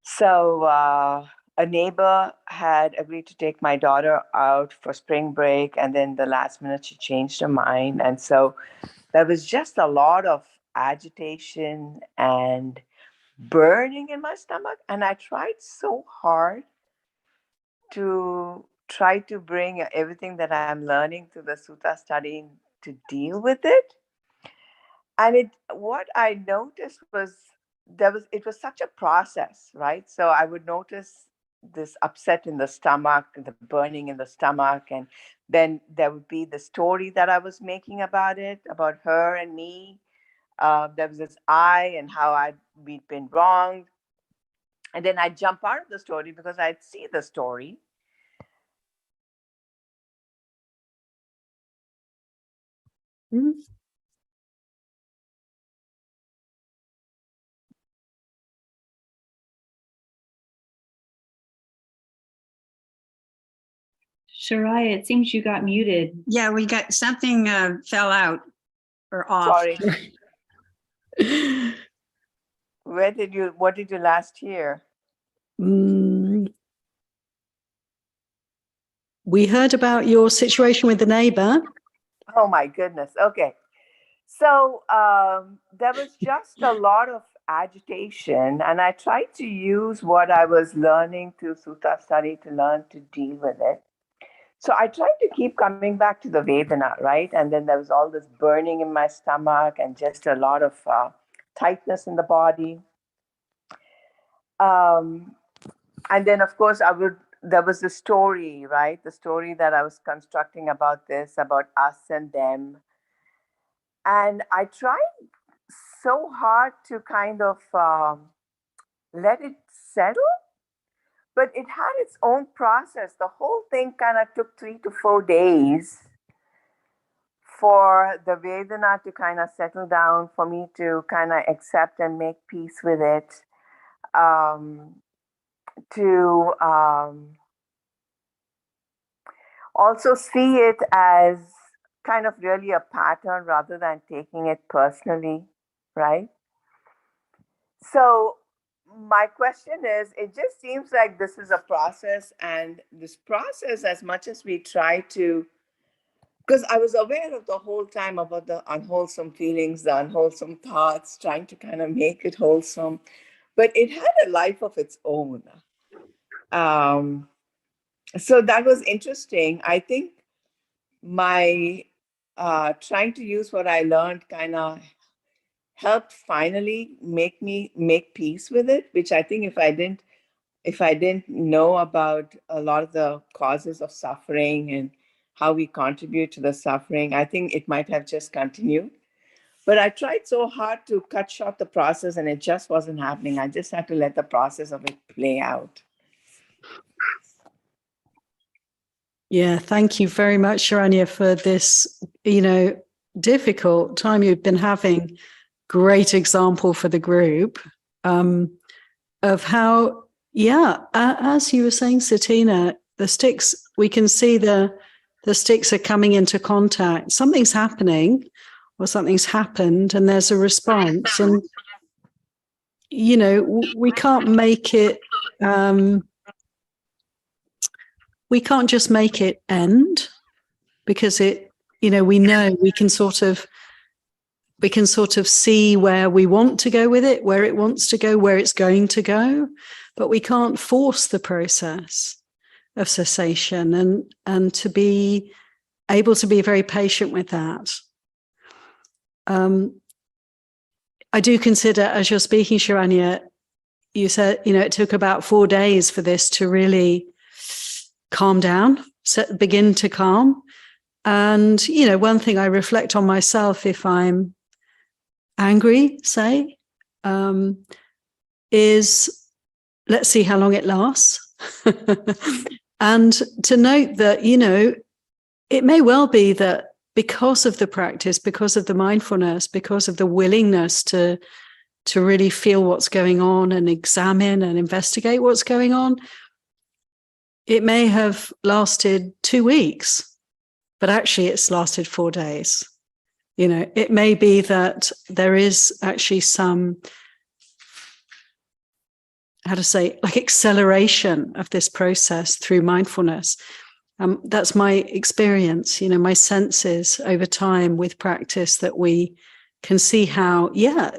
Speaker 8: So a neighbor had agreed to take my daughter out for spring break, and then the last minute she changed her mind. And so there was just a lot of agitation and burning in my stomach. And I tried so hard to try to bring everything that I'm learning through the Sutta study to deal with it. And what I noticed was it was such a process, right? So I would notice this upset in the stomach, the burning in the stomach, and then there would be the story that I was making about it, about her and me. There was this I and how we'd been wronged. And then I'd jump out of the story because I'd see the story.
Speaker 4: Shariah, it seems you got muted.
Speaker 5: Yeah, we got something fell out or off.
Speaker 8: Sorry. What did you last hear?
Speaker 1: We heard about your situation with the neighbor.
Speaker 8: Oh my goodness. Okay. So there was just a lot of agitation, and I tried to use what I was learning through Sutta study to learn to deal with it. So I tried to keep coming back to the Vedana, right? And then there was all this burning in my stomach and just a lot of tightness in the body. And then, of course, there was the story, right? The story that I was constructing about us and them. And I tried so hard to kind of let it settle, but it had its own process. The whole thing kind of took 3 to 4 days for the Vedana to kind of settle down, for me to kind of accept and make peace with it, to also see it as kind of really a pattern rather than taking it personally, right? So my question is, it just seems like this is a process, and this process, as much as we try to, because I was aware of the whole time about the unwholesome feelings, the unwholesome thoughts, trying to kind of make it wholesome, but it had a life of its own. So that was interesting. I think my trying to use what I learned kind of helped finally make me make peace with it, which I think if I didn't know about a lot of the causes of suffering and how we contribute to the suffering, I think it might have just continued. But I tried so hard to cut short the process, and it just wasn't happening. I just had to let the process of it play out.
Speaker 1: Yeah, thank you very much, Sharanya, for this, difficult time you've been having. Great example for the group of how, as you were saying, Satina, the sticks, we can see the sticks are coming into contact. Something's happening or something's happened and there's a response. And, we can't make it, we can't just make it end, because it, we know we can sort of see where we want to go with it, where it wants to go, where it's going to go, but we can't force the process of cessation, and to be able to be very patient with that. I do consider, as you're speaking, Sharanya, you said, it took about 4 days for this to really calm down, begin to calm. And, one thing I reflect on myself, if I'm angry, say, is let's see how long it lasts. And to note that, it may well be that because of the practice, because of the mindfulness, because of the willingness to really feel what's going on and examine and investigate what's going on, it may have lasted 2 weeks, but actually it's lasted 4 days. It may be that there is actually some, acceleration of this process through mindfulness. That's my experience, my senses over time with practice, that we can see how,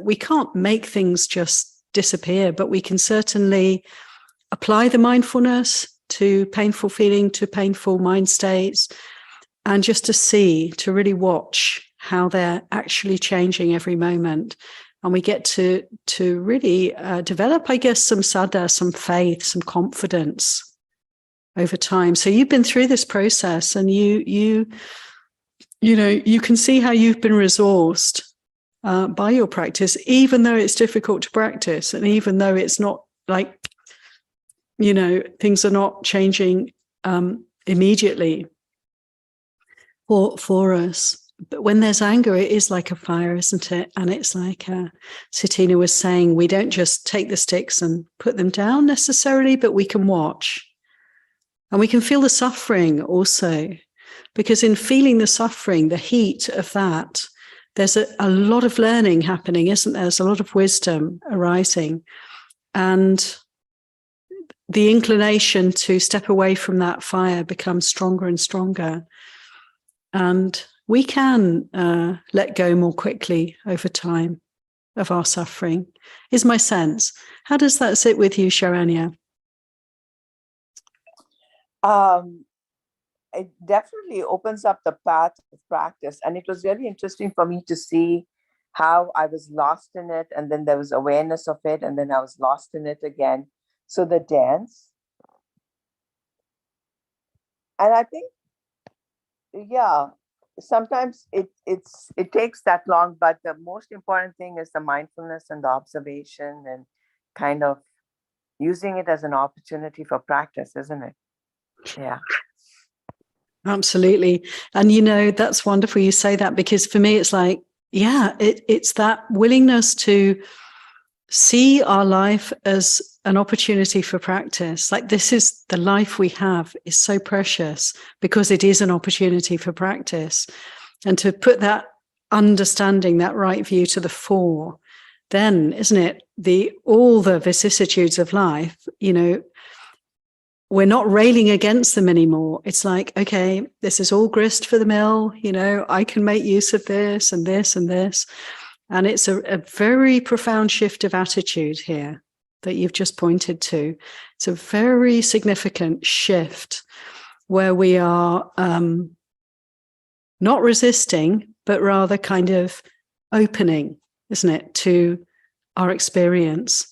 Speaker 1: we can't make things just disappear, but we can certainly apply the mindfulness to painful feeling, to painful mind states, and just to really watch how they're actually changing every moment. And we get to really develop, I guess, some saddha, some faith, some confidence over time. So you've been through this process, and you can see how you've been resourced by your practice, even though it's difficult to practice, and even though it's not like, things are not changing immediately for us. But when there's anger, it is like a fire, isn't it? And it's like Satina was saying, we don't just take the sticks and put them down necessarily, but we can watch. And we can feel the suffering also, because in feeling the suffering, the heat of that, there's a lot of learning happening, isn't there? There's a lot of wisdom arising. And the inclination to step away from that fire becomes stronger and stronger. And we can let go more quickly over time of our suffering, is my sense. How does that sit with you, Sharanya?
Speaker 8: It definitely opens up the path of practice. And it was really interesting for me to see how I was lost in it, and then there was awareness of it, and then I was lost in it again. So the dance. And I think, sometimes it takes that long, but the most important thing is the mindfulness and the observation, and kind of using it as an opportunity for practice, isn't it? Yeah.
Speaker 1: Absolutely. And you know, that's wonderful you say that, because for me it's like, yeah, it's that willingness to see our life as an opportunity for practice. Like, this is the life we have is so precious because it is an opportunity for practice. And to put that understanding, that right view to the fore, then, isn't it, all the vicissitudes of life, you know, we're not railing against them anymore. It's like, okay, this is all grist for the mill, you know, I can make use of this and this and this. And it's a very profound shift of attitude here that you've just pointed to. It's a very significant shift where we are not resisting, but rather kind of opening, isn't it, to our experience.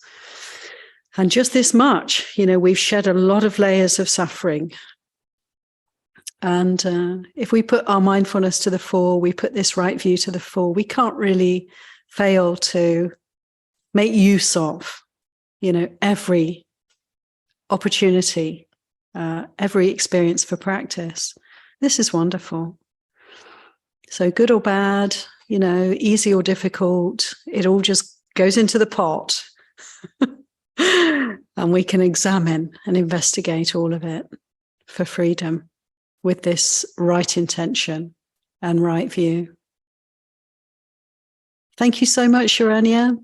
Speaker 1: And just this much, you know, we've shed a lot of layers of suffering. And if we put our mindfulness to the fore, we put this right view to the fore, we can't really fail to make use of, you know, every opportunity, every experience for practice. This is wonderful. So good or bad, you know, easy or difficult, it all just goes into the pot. And we can examine and investigate all of it for freedom with this right intention and right view. Thank you so much, Sharanya.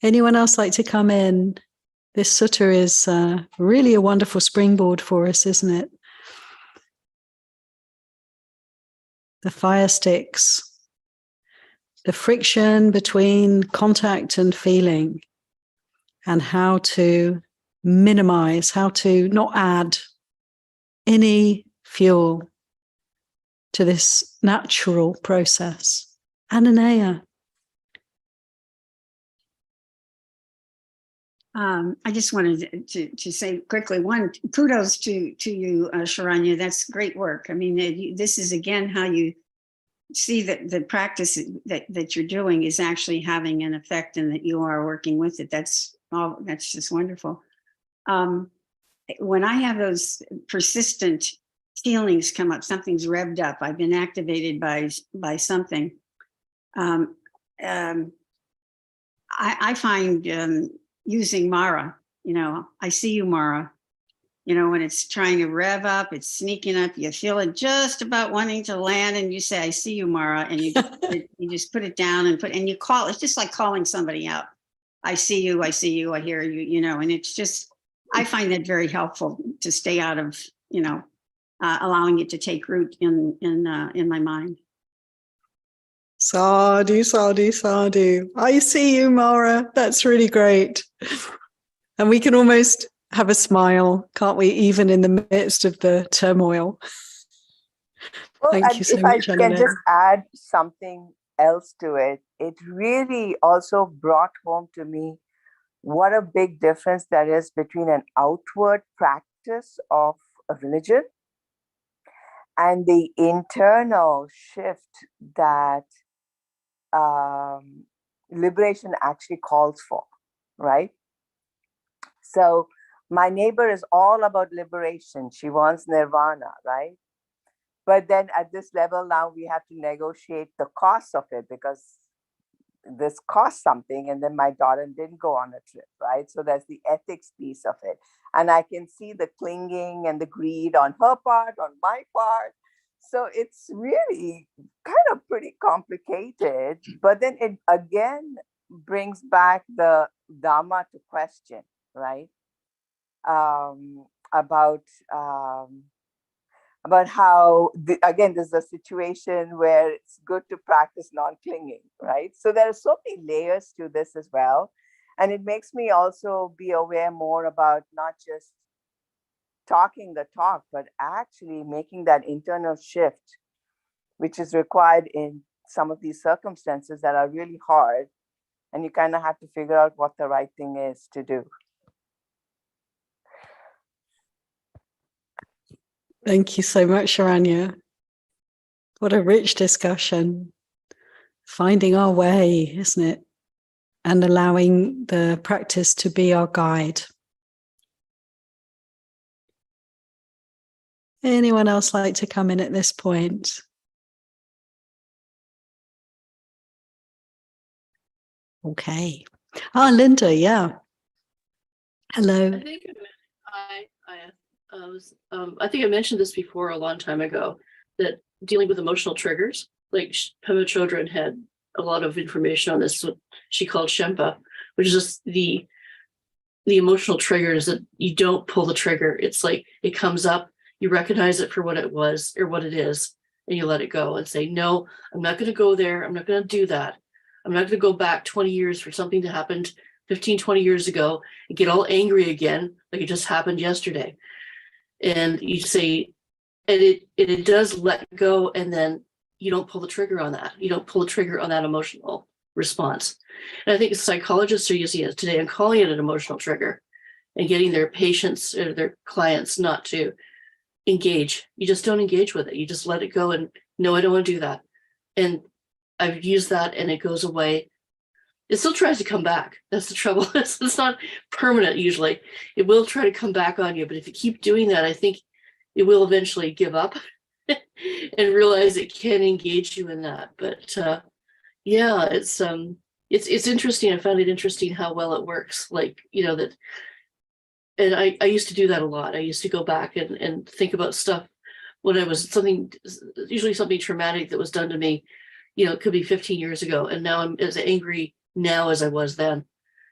Speaker 1: Anyone else like to come in? This sutta is really a wonderful springboard for us, isn't it? The Firesticks, the friction between contact and feeling, and how to minimize, how to not add any fuel to this natural process. Ananaya.
Speaker 5: I just wanted to say quickly, one, kudos to you, Sharanya. That's great work. I mean, this is again how you see that the practice that you're doing is actually having an effect, and that you are working with it. That's just wonderful. When I have those persistent feelings come up, something's revved up, I've been activated by something. I find using Mara, you know, I see you, Mara, you know, when it's trying to rev up, it's sneaking up, you feel it just about wanting to land, and you say, I see you, Mara, and you just put it down and you call, it's just like calling somebody out. I see you, I hear you, you know, and it's just, I find that very helpful to stay out of, you know, allowing it to take root in my mind.
Speaker 1: Sadhu, sadhu, sadhu. I see you, Mara. That's really great. And we can almost have a smile, can't we, even in the midst of the turmoil?
Speaker 8: Well,
Speaker 1: Thank you so
Speaker 8: if
Speaker 1: much,
Speaker 8: I can
Speaker 1: Anna.
Speaker 8: just add something else to it, it really also brought home to me what a big difference there is between an outward practice of a religion and the internal shift that liberation actually calls for, right? So my neighbor is all about liberation. She wants nirvana, right? But then at this level now we have to negotiate the cost of it, because this costs something, and then my daughter didn't go on a trip, right? So there's the ethics piece of it. And I can see the clinging and the greed on her part, on my part. So it's really kind of pretty complicated, but then it again brings back the Dhamma to question, right? About how, again, there's a situation where it's good to practice non-clinging, right? So there are so many layers to this as well. And it makes me also be aware more about not just talking the talk, but actually making that internal shift, which is required in some of these circumstances that are really hard. And you kind of have to figure out what the right thing is to do.
Speaker 1: Thank you so much, Sharanya. What a rich discussion. Finding our way, isn't it? And allowing the practice to be our guide. Anyone else like to come in at this point? Okay. Ah, Linda, yeah. Hello.
Speaker 9: I think I think I mentioned this before a long time ago, that dealing with emotional triggers, like Pema Chodron had a lot of information on this, what she called Shempa, which is just the emotional triggers that you don't pull the trigger. It's like it comes up, you recognize it for what it was or what it is, and you let it go and say, no, I'm not going to go there. I'm not going to do that. I'm not going to go back 20 years for something that happened 15, 20 years ago and get all angry again, like it just happened yesterday. And you say, and it does let go, and then you don't pull the trigger on that. You don't pull the trigger on that emotional response. And I think psychologists are using it today and calling it an emotional trigger and getting their patients or their clients not to engage. You just don't engage with it. You just let it go and no, I don't want to do that. And I've used that and it goes away. It still tries to come back. That's the trouble. It's not permanent usually. It will try to come back on you, but if you keep doing that, I think it will eventually give up and realize it can engage you in that. But yeah, it's interesting. I found it interesting how well it works. Like, you know, that, and I used to do that a lot. I used to go back and think about stuff when I was usually something traumatic that was done to me, you know, it could be 15 years ago. And now I'm as angry now as I was then.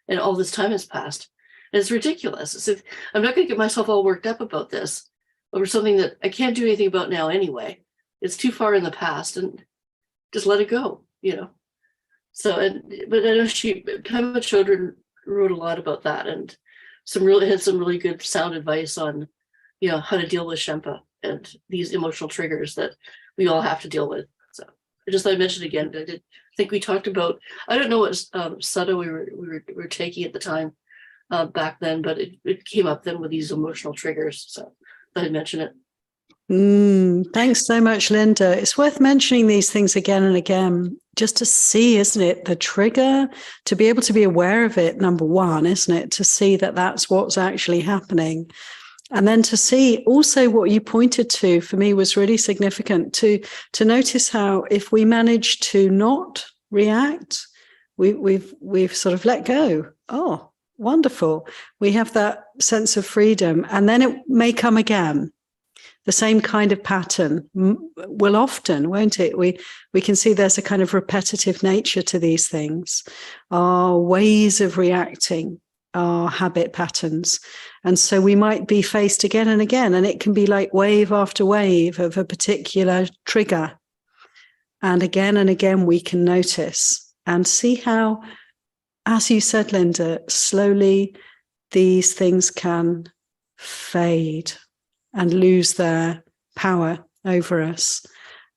Speaker 9: And all this time has passed. And it's ridiculous. I'm not going to get myself all worked up about this over something that I can't do anything about now anyway. It's too far in the past, and just let it go, you know. So, but I know Pema Chodron wrote a lot about that, and had some really good sound advice on, you know, how to deal with Shempa and these emotional triggers that we all have to deal with. So I just thought I'd mention again, but I did think we talked about, I don't know what Sutta we were taking at the time back then, but it came up then with these emotional triggers. So I thought I'd mention it.
Speaker 1: Thanks so much, Linda. It's worth mentioning these things again and again, just to see, isn't it, the trigger, to be able to be aware of it, number one, isn't it, to see that that's what's actually happening. And then to see also what you pointed to, for me, was really significant, to notice how if we manage to not react, we've sort of let go. Oh, wonderful. We have that sense of freedom, and then it may come again. The same kind of pattern will often, won't it? We can see there's a kind of repetitive nature to these things. Our ways of reacting, our habit patterns. And so we might be faced again and again, and it can be like wave after wave of a particular trigger. And again we can notice and see how, as you said, Linda, slowly these things can fade and lose their power over us.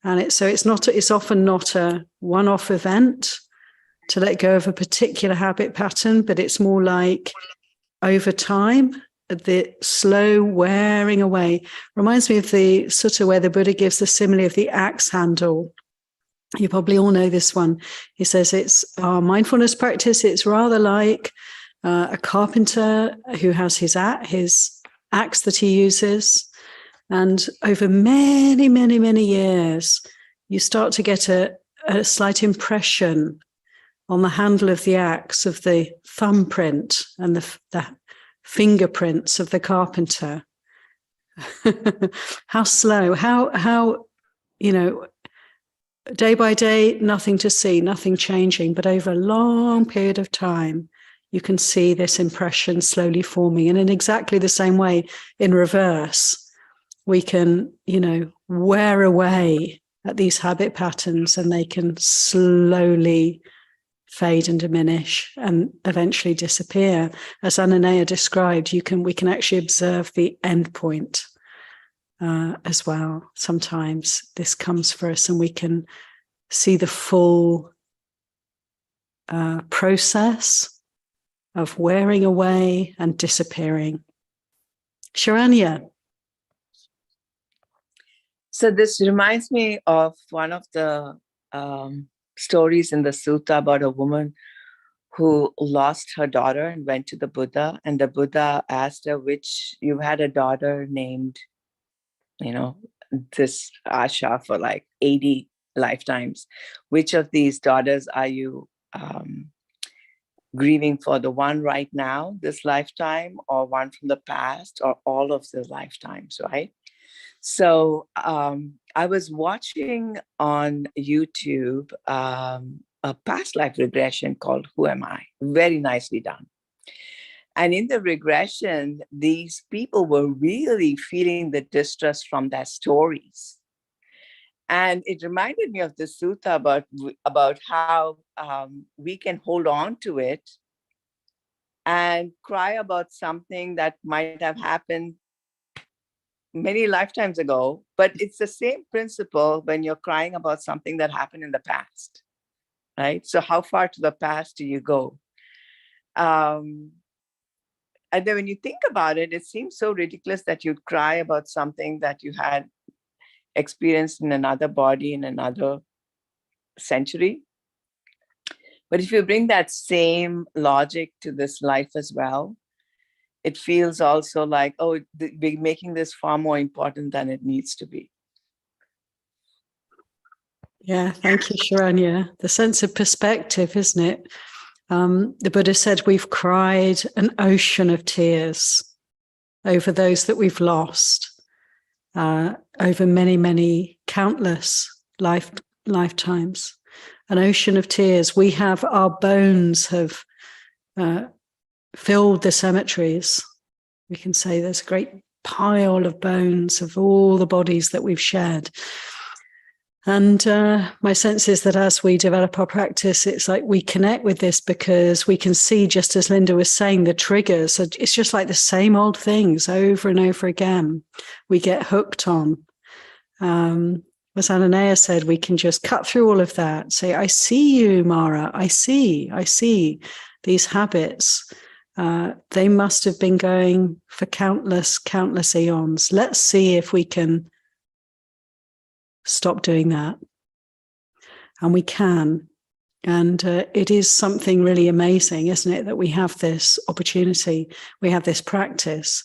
Speaker 1: And it's often not a one-off event to let go of a particular habit pattern, but it's more like over time, the slow wearing away. Reminds me of the Sutta where the Buddha gives the simile of the axe handle. You probably all know this one. He says it's our mindfulness practice. It's rather like a carpenter who has his axe that he uses. And over many, many, many years, you start to get a slight impression on the handle of the axe of the thumbprint and the fingerprints of the carpenter. How slow, how, you know, day by day, nothing to see, nothing changing, but over a long period of time, you can see this impression slowly forming. And in exactly the same way, in reverse, we can, you know, wear away at these habit patterns, and they can slowly fade and diminish and eventually disappear. As Ananaya described, we can actually observe the end point as well. Sometimes this comes for us, and we can see the full process of wearing away and disappearing. Sharanya.
Speaker 8: So this reminds me of one of the stories in the Sutta about a woman who lost her daughter and went to the Buddha. And the Buddha asked her, you had a daughter named you know, this asha for like 80 lifetimes. Which of these daughters are you grieving for? The one right now, this lifetime, or one from the past, or all of the lifetimes, right? So I was watching on YouTube a past life regression called Who Am I? Very nicely done. And in the regression, these people were really feeling the distress from their stories. And it reminded me of the sutta about how we can hold on to it and cry about something that might have happened many lifetimes ago, but it's the same principle when you're crying about something that happened in the past, right? So how far to the past do you go? And then when you think about it, it seems so ridiculous that you'd cry about something that you had experienced in another body in another century. But if you bring that same logic to this life as well, it feels also like, oh, we're making this far more important than it needs to be.
Speaker 1: Yeah, thank you, Sharanya. The sense of perspective, isn't it? The Buddha said we've cried an ocean of tears over those that we've lost, over many, many countless lifetimes. An ocean of tears. We have, our bones have filled the cemeteries. We can say there's a great pile of bones of all the bodies that we've shared. And my sense is that as we develop our practice, it's like we connect with this because we can see, just as Linda was saying, the triggers. So it's just like the same old things over and over again. We get hooked on. As Ananaya said, we can just cut through all of that. Say, I see you, Mara. I see these habits. They must have been going for countless eons. Let's see if we can stop doing that. And we can. And it is something really amazing, isn't it, that we have this opportunity, we have this practice,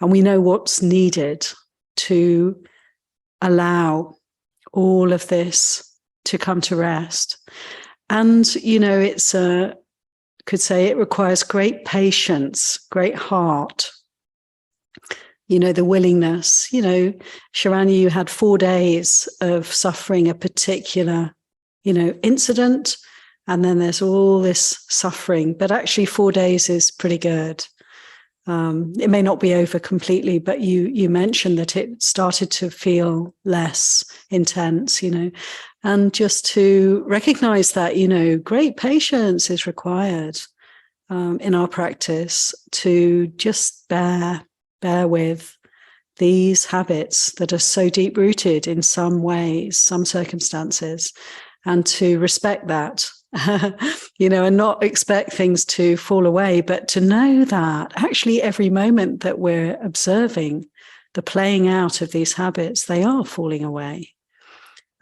Speaker 1: and we know what's needed to allow all of this to come to rest. And, you know, it's could say it requires great patience, great heart, you know, the willingness. You know, Sharanya, you had 4 days of suffering a particular, you know, incident, and then there's all this suffering, but actually 4 days is pretty good. It may not be over completely, but you mentioned that it started to feel less intense, you know, and just to recognize that, you know, great patience is required in our practice to just bear with these habits that are so deep rooted in some ways, some circumstances, and to respect that. You know, and not expect things to fall away, but to know that actually every moment that we're observing the playing out of these habits, they are falling away.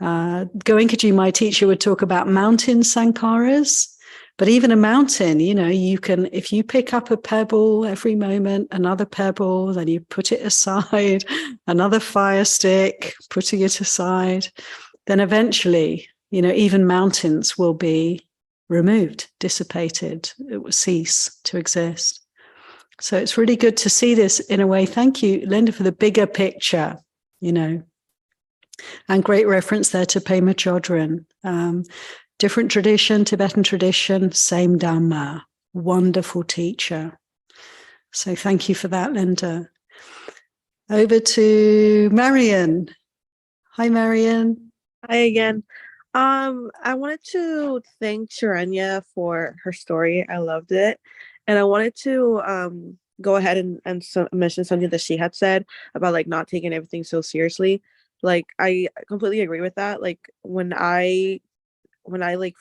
Speaker 1: Goenkaji, my teacher, would talk about mountain sankharas, but even a mountain, you know, you can, if you pick up a pebble every moment, another pebble, then you put it aside, another fire stick, putting it aside, then eventually, you know, even mountains will be removed, dissipated. It will cease to exist. So it's really good to see this in a way. Thank you, Linda, for the bigger picture, you know, and great reference there to Pema Chodron. Different tradition, Tibetan tradition, same Dhamma, wonderful teacher. So thank you for that, Linda. Over to Marion. Hi, Marion.
Speaker 10: Hi again. I wanted to thank Sharanya for her story. I loved it. And I wanted to go ahead and mention something that she had said about like not taking everything so seriously. Like I completely agree with that. Like when I like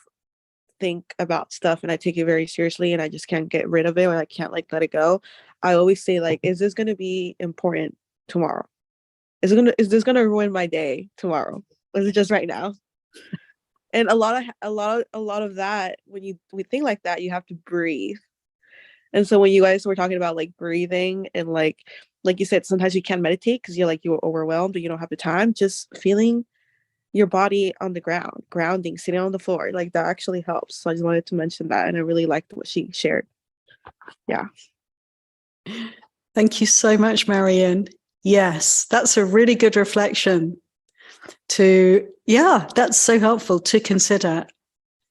Speaker 10: think about stuff and I take it very seriously and I just can't get rid of it, or I can't like let it go, I always say like, is this gonna be important tomorrow? Is this gonna ruin my day tomorrow? Or is it just right now? And a lot of that, when we think like that, you have to breathe. And so when you guys were talking about like breathing and like like you said, sometimes you can't meditate because you're overwhelmed or you don't have the time. Just feeling your body on the ground, grounding, sitting on the floor, like that actually helps. So I just wanted to mention that, and I really liked what she shared. Yeah.
Speaker 1: Thank you so much, Marianne. Yes, that's a really good reflection that's so helpful to consider.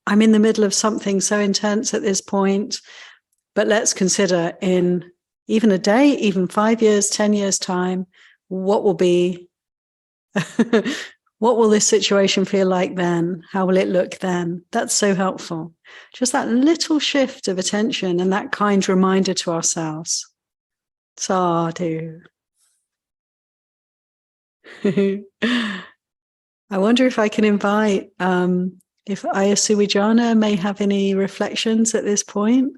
Speaker 1: I'm in the middle of something so intense at this point, but let's consider in even a day, even 5 years, 10 years time, what will be, what will this situation feel like then? How will it look then? That's so helpful. Just that little shift of attention and that kind reminder to ourselves. Sadhu. I wonder if I can invite, if Aya Suwijana may have any reflections at this point.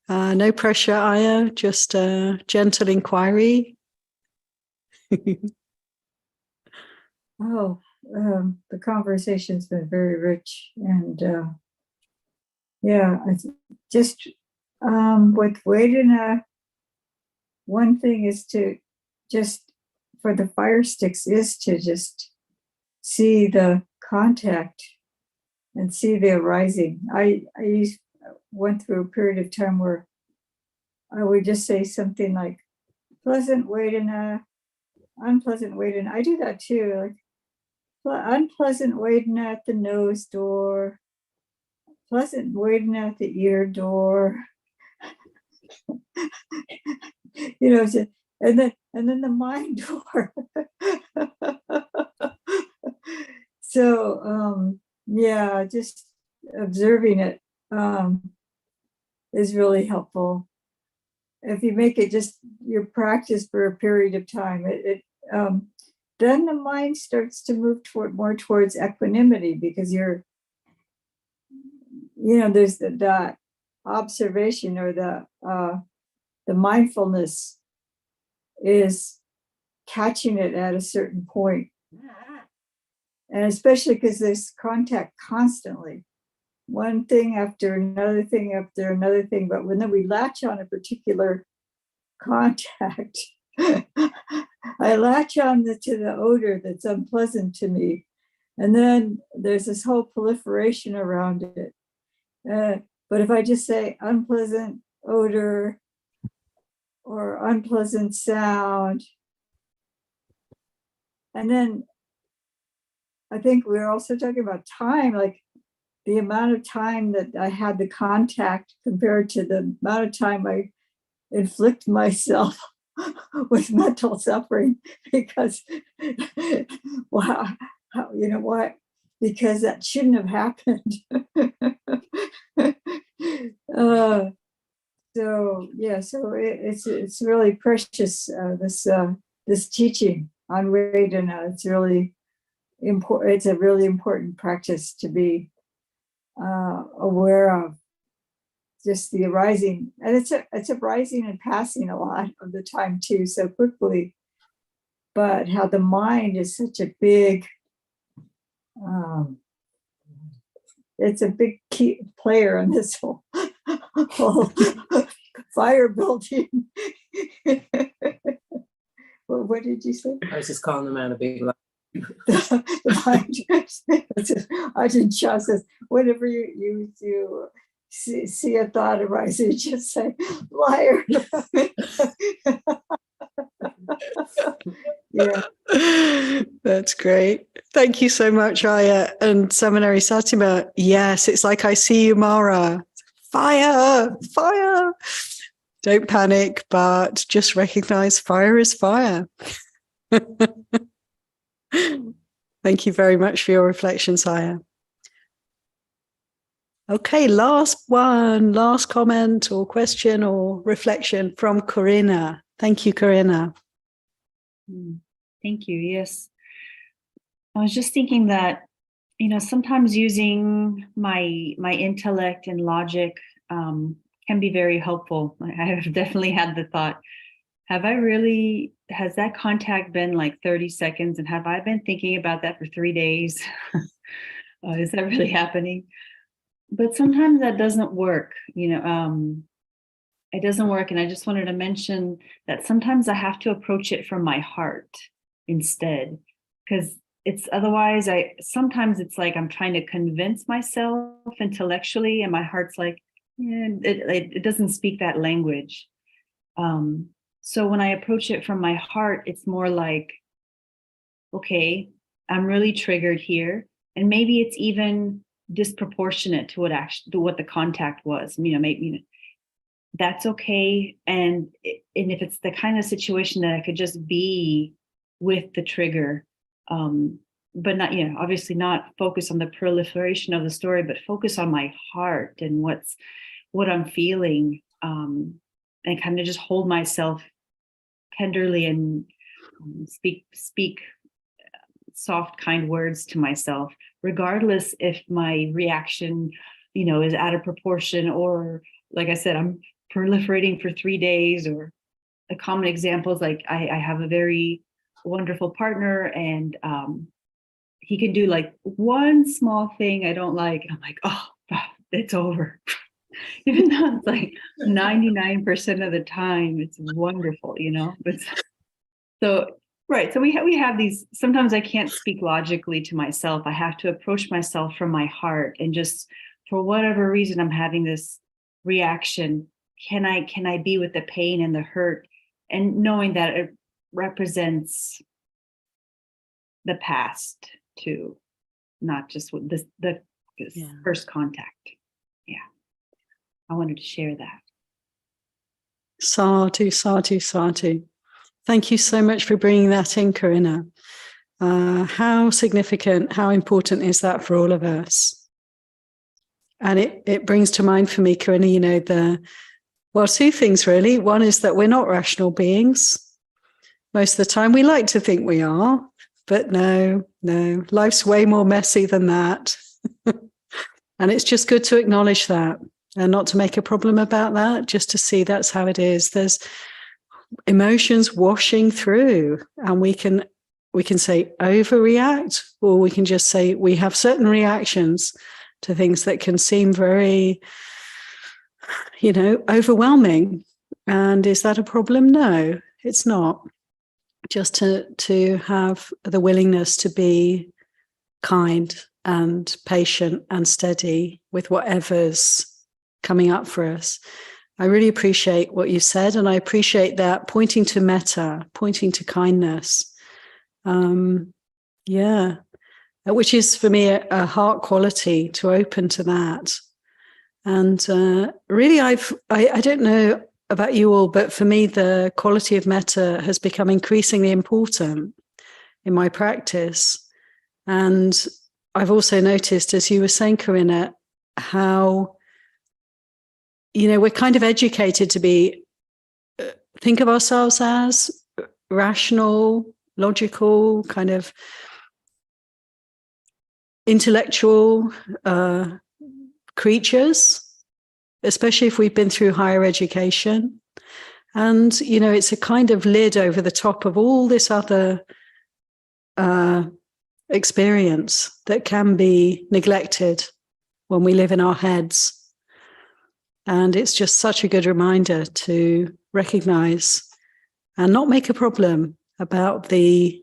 Speaker 1: No pressure, Aya, just a gentle inquiry.
Speaker 3: Oh, the conversation's been very rich, and just with Vedana, one thing is to just, for the Firesticks, is to just see the contact and see the arising. I went through a period of time where I would just say something like pleasant Vedana, unpleasant Vedana. I do that too, like unpleasant Vedana at the nose door, pleasant Vedana at the ear door. And then the mind door. So just observing it is really helpful. If you make it just your practice for a period of time, then the mind starts to move more towards equanimity, because there's that observation, or the mindfulness is catching it at a certain point. And especially because there's contact constantly, one thing after another thing after another thing. But when we latch on a particular contact, I latch on to the odor that's unpleasant to me. And then there's this whole proliferation around it. But if I just say unpleasant odor or unpleasant sound, and then I think we're also talking about time, like the amount of time that I had the contact compared to the amount of time I inflict myself with mental suffering, because wow, what? Because that shouldn't have happened. So it's really precious, this teaching on Vedana. It's really important. It's a really important practice to be aware of, just the arising, and it's arising and passing a lot of the time too, so quickly. But how the mind is such a big, it's a big key player in this whole fire building. Well, what did you say?
Speaker 2: I was just calling the man a big liar.
Speaker 3: The mind, Ajahn Chah says, whenever you see a thought arising, just say, liar. Yeah.
Speaker 1: That's great. Thank you so much, Aya. And Seminary Satima, yes, it's like I see you, Mara. Fire, fire. Don't panic, but just recognize fire is fire. Thank you very much for your reflections, Aya. Okay, last comment or question or reflection from Corinna. Thank you, Corinna.
Speaker 4: Thank you. Yes. I was just thinking that, sometimes using my intellect and logic can be very helpful. I have definitely had the thought, has that contact been like 30 seconds? And have I been thinking about that for 3 days? Is that really happening? But sometimes that doesn't work. it doesn't work. And I just wanted to mention that sometimes I have to approach it from my heart instead, because it's otherwise sometimes it's like I'm trying to convince myself intellectually, and my heart's like, yeah, it doesn't speak that language. So when I approach it from my heart, it's more like, okay, I'm really triggered here, and maybe it's even disproportionate to what the contact was. Maybe that's okay. And if it's the kind of situation that I could just be with the trigger, but not, obviously not focus on the proliferation of the story, but focus on my heart and what I'm feeling, and kind of just hold myself tenderly and speak soft, kind words to myself, regardless if my reaction, is out of proportion, or like I said, I'm proliferating for 3 days. Or a common example is like I have a very wonderful partner, and he can do like one small thing I don't like, and I'm like, oh, it's over. Even though it's like 99% of the time it's wonderful, But so right, so we have these. Sometimes I can't speak logically to myself. I have to approach myself from my heart, and just for whatever reason I'm having this reaction. Can I be with the pain and the hurt, and knowing that it represents the past too, not just with the first contact. Yeah, I wanted to share that.
Speaker 1: Sadhu, sadhu, sadhu. Thank you so much for bringing that in, Corinna. How significant, how important is that for all of us? And it brings to mind for me, Corinna, two things really. One is that we're not rational beings. Most of the time we like to think we are, but no, life's way more messy than that. And it's just good to acknowledge that and not to make a problem about that, just to see that's how it is. There's emotions washing through, and we can say overreact, or we can just say we have certain reactions to things that can seem very, overwhelming. And is that a problem? No, it's not. Just to have the willingness to be kind and patient and steady with whatever's coming up for us. I really appreciate what you said, and I appreciate that pointing to metta, pointing to kindness. Which is for me a heart quality, to open to that. And really, I don't know about you all, but for me, the quality of metta has become increasingly important in my practice. And I've also noticed, as you were saying, Corinna, how we're kind of educated to think of ourselves as rational, logical, kind of intellectual creatures, especially if we've been through higher education. And, it's a kind of lid over the top of all this other experience that can be neglected when we live in our heads. And it's just such a good reminder to recognize and not make a problem about the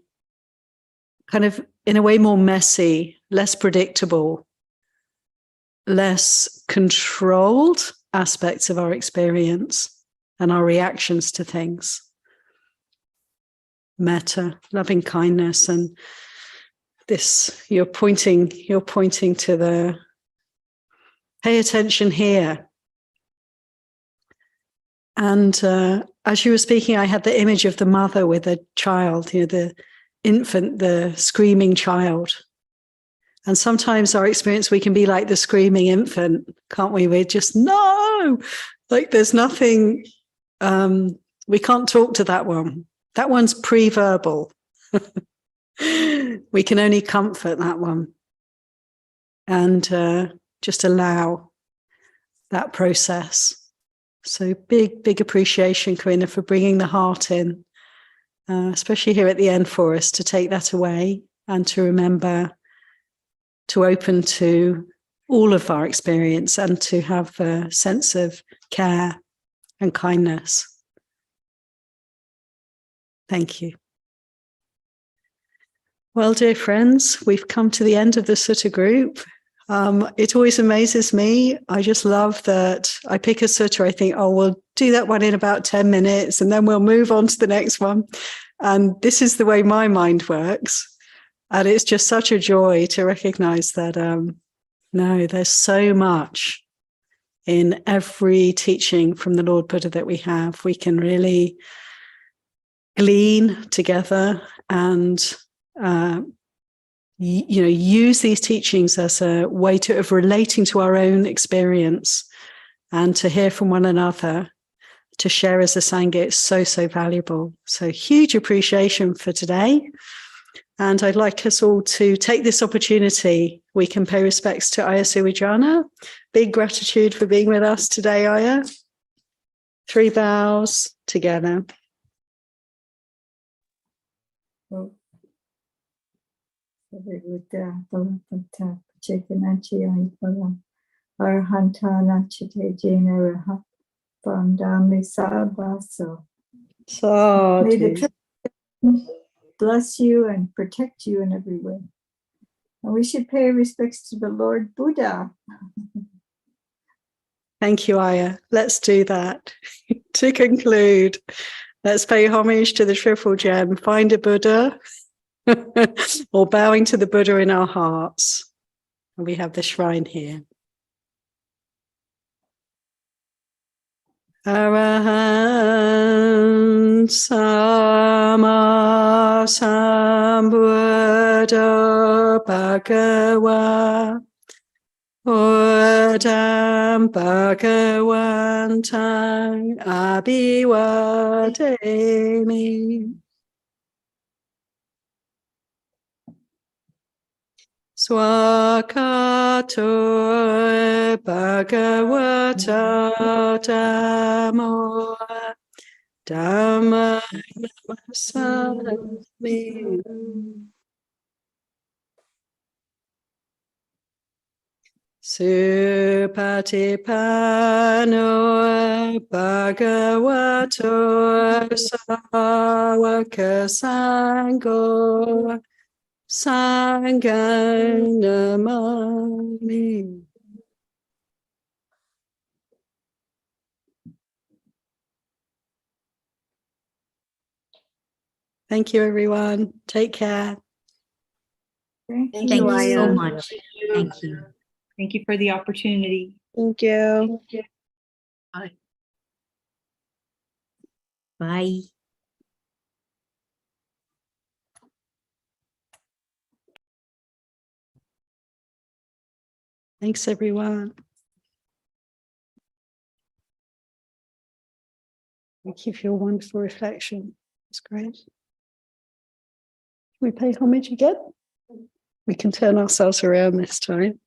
Speaker 1: kind of, in a way, more messy, less predictable, less controlled aspects of our experience and our reactions to things. Metta, loving kindness, and this, you're pointing to the pay attention here. And as you were speaking, I had the image of the mother with a child, the infant, the screaming child. And sometimes our experience, we can be like the screaming infant, can't we? We're just, no, like there's nothing, we can't talk to that one. That one's pre-verbal. We can only comfort that one. And just allow that process. So big appreciation, Corinna, for bringing the heart in, especially here at the end for us, to take that away and to remember to open to all of our experience and to have a sense of care and kindness. Thank you. Well, dear friends, we've come to the end of the Sutta group. It always amazes me. I just love that I pick a Sutta, I think, oh, we'll do that one in about 10 minutes and then we'll move on to the next one. And this is the way my mind works. And it's just such a joy to recognize that, no, there's so much in every teaching from the Lord Buddha that we have. We can really glean together and use these teachings as a way of relating to our own experience and to hear from one another, to share as a Sangha. It's so, so valuable. So huge appreciation for today. And I'd like us all to take this opportunity. We can pay respects to Ayya Suwijana. Big gratitude for being with us today, Ayya. 3 bows together.
Speaker 3: Arhantana Chite Jeneraha Vandami Sabaso. May the Trust bless you and protect you in every way. And we should pay respects to the Lord Buddha.
Speaker 1: Thank you, Ayya. Let's do that. To conclude, let's pay homage to the Triple Gem. Find a Buddha or bowing to the Buddha in our hearts. And we have the shrine here. Arahant Sama Sambuddha Bhagava Buddham Bhagavantang Abhivademi. Swakato Bhagavata Dhammo Dhamma Namasami. Supatipano Bhagavato Sāvaka Sangho Sangha Namami. Thank you, everyone. Take care.
Speaker 3: Thank
Speaker 6: Thank you so
Speaker 3: Ayya.
Speaker 6: much. Thank you.
Speaker 4: Thank you for the opportunity.
Speaker 10: Thank you.
Speaker 9: Bye.
Speaker 6: Bye.
Speaker 1: Thanks, everyone. Thank you for your wonderful reflection. It's great. Can we pay homage again? We can turn ourselves around this time.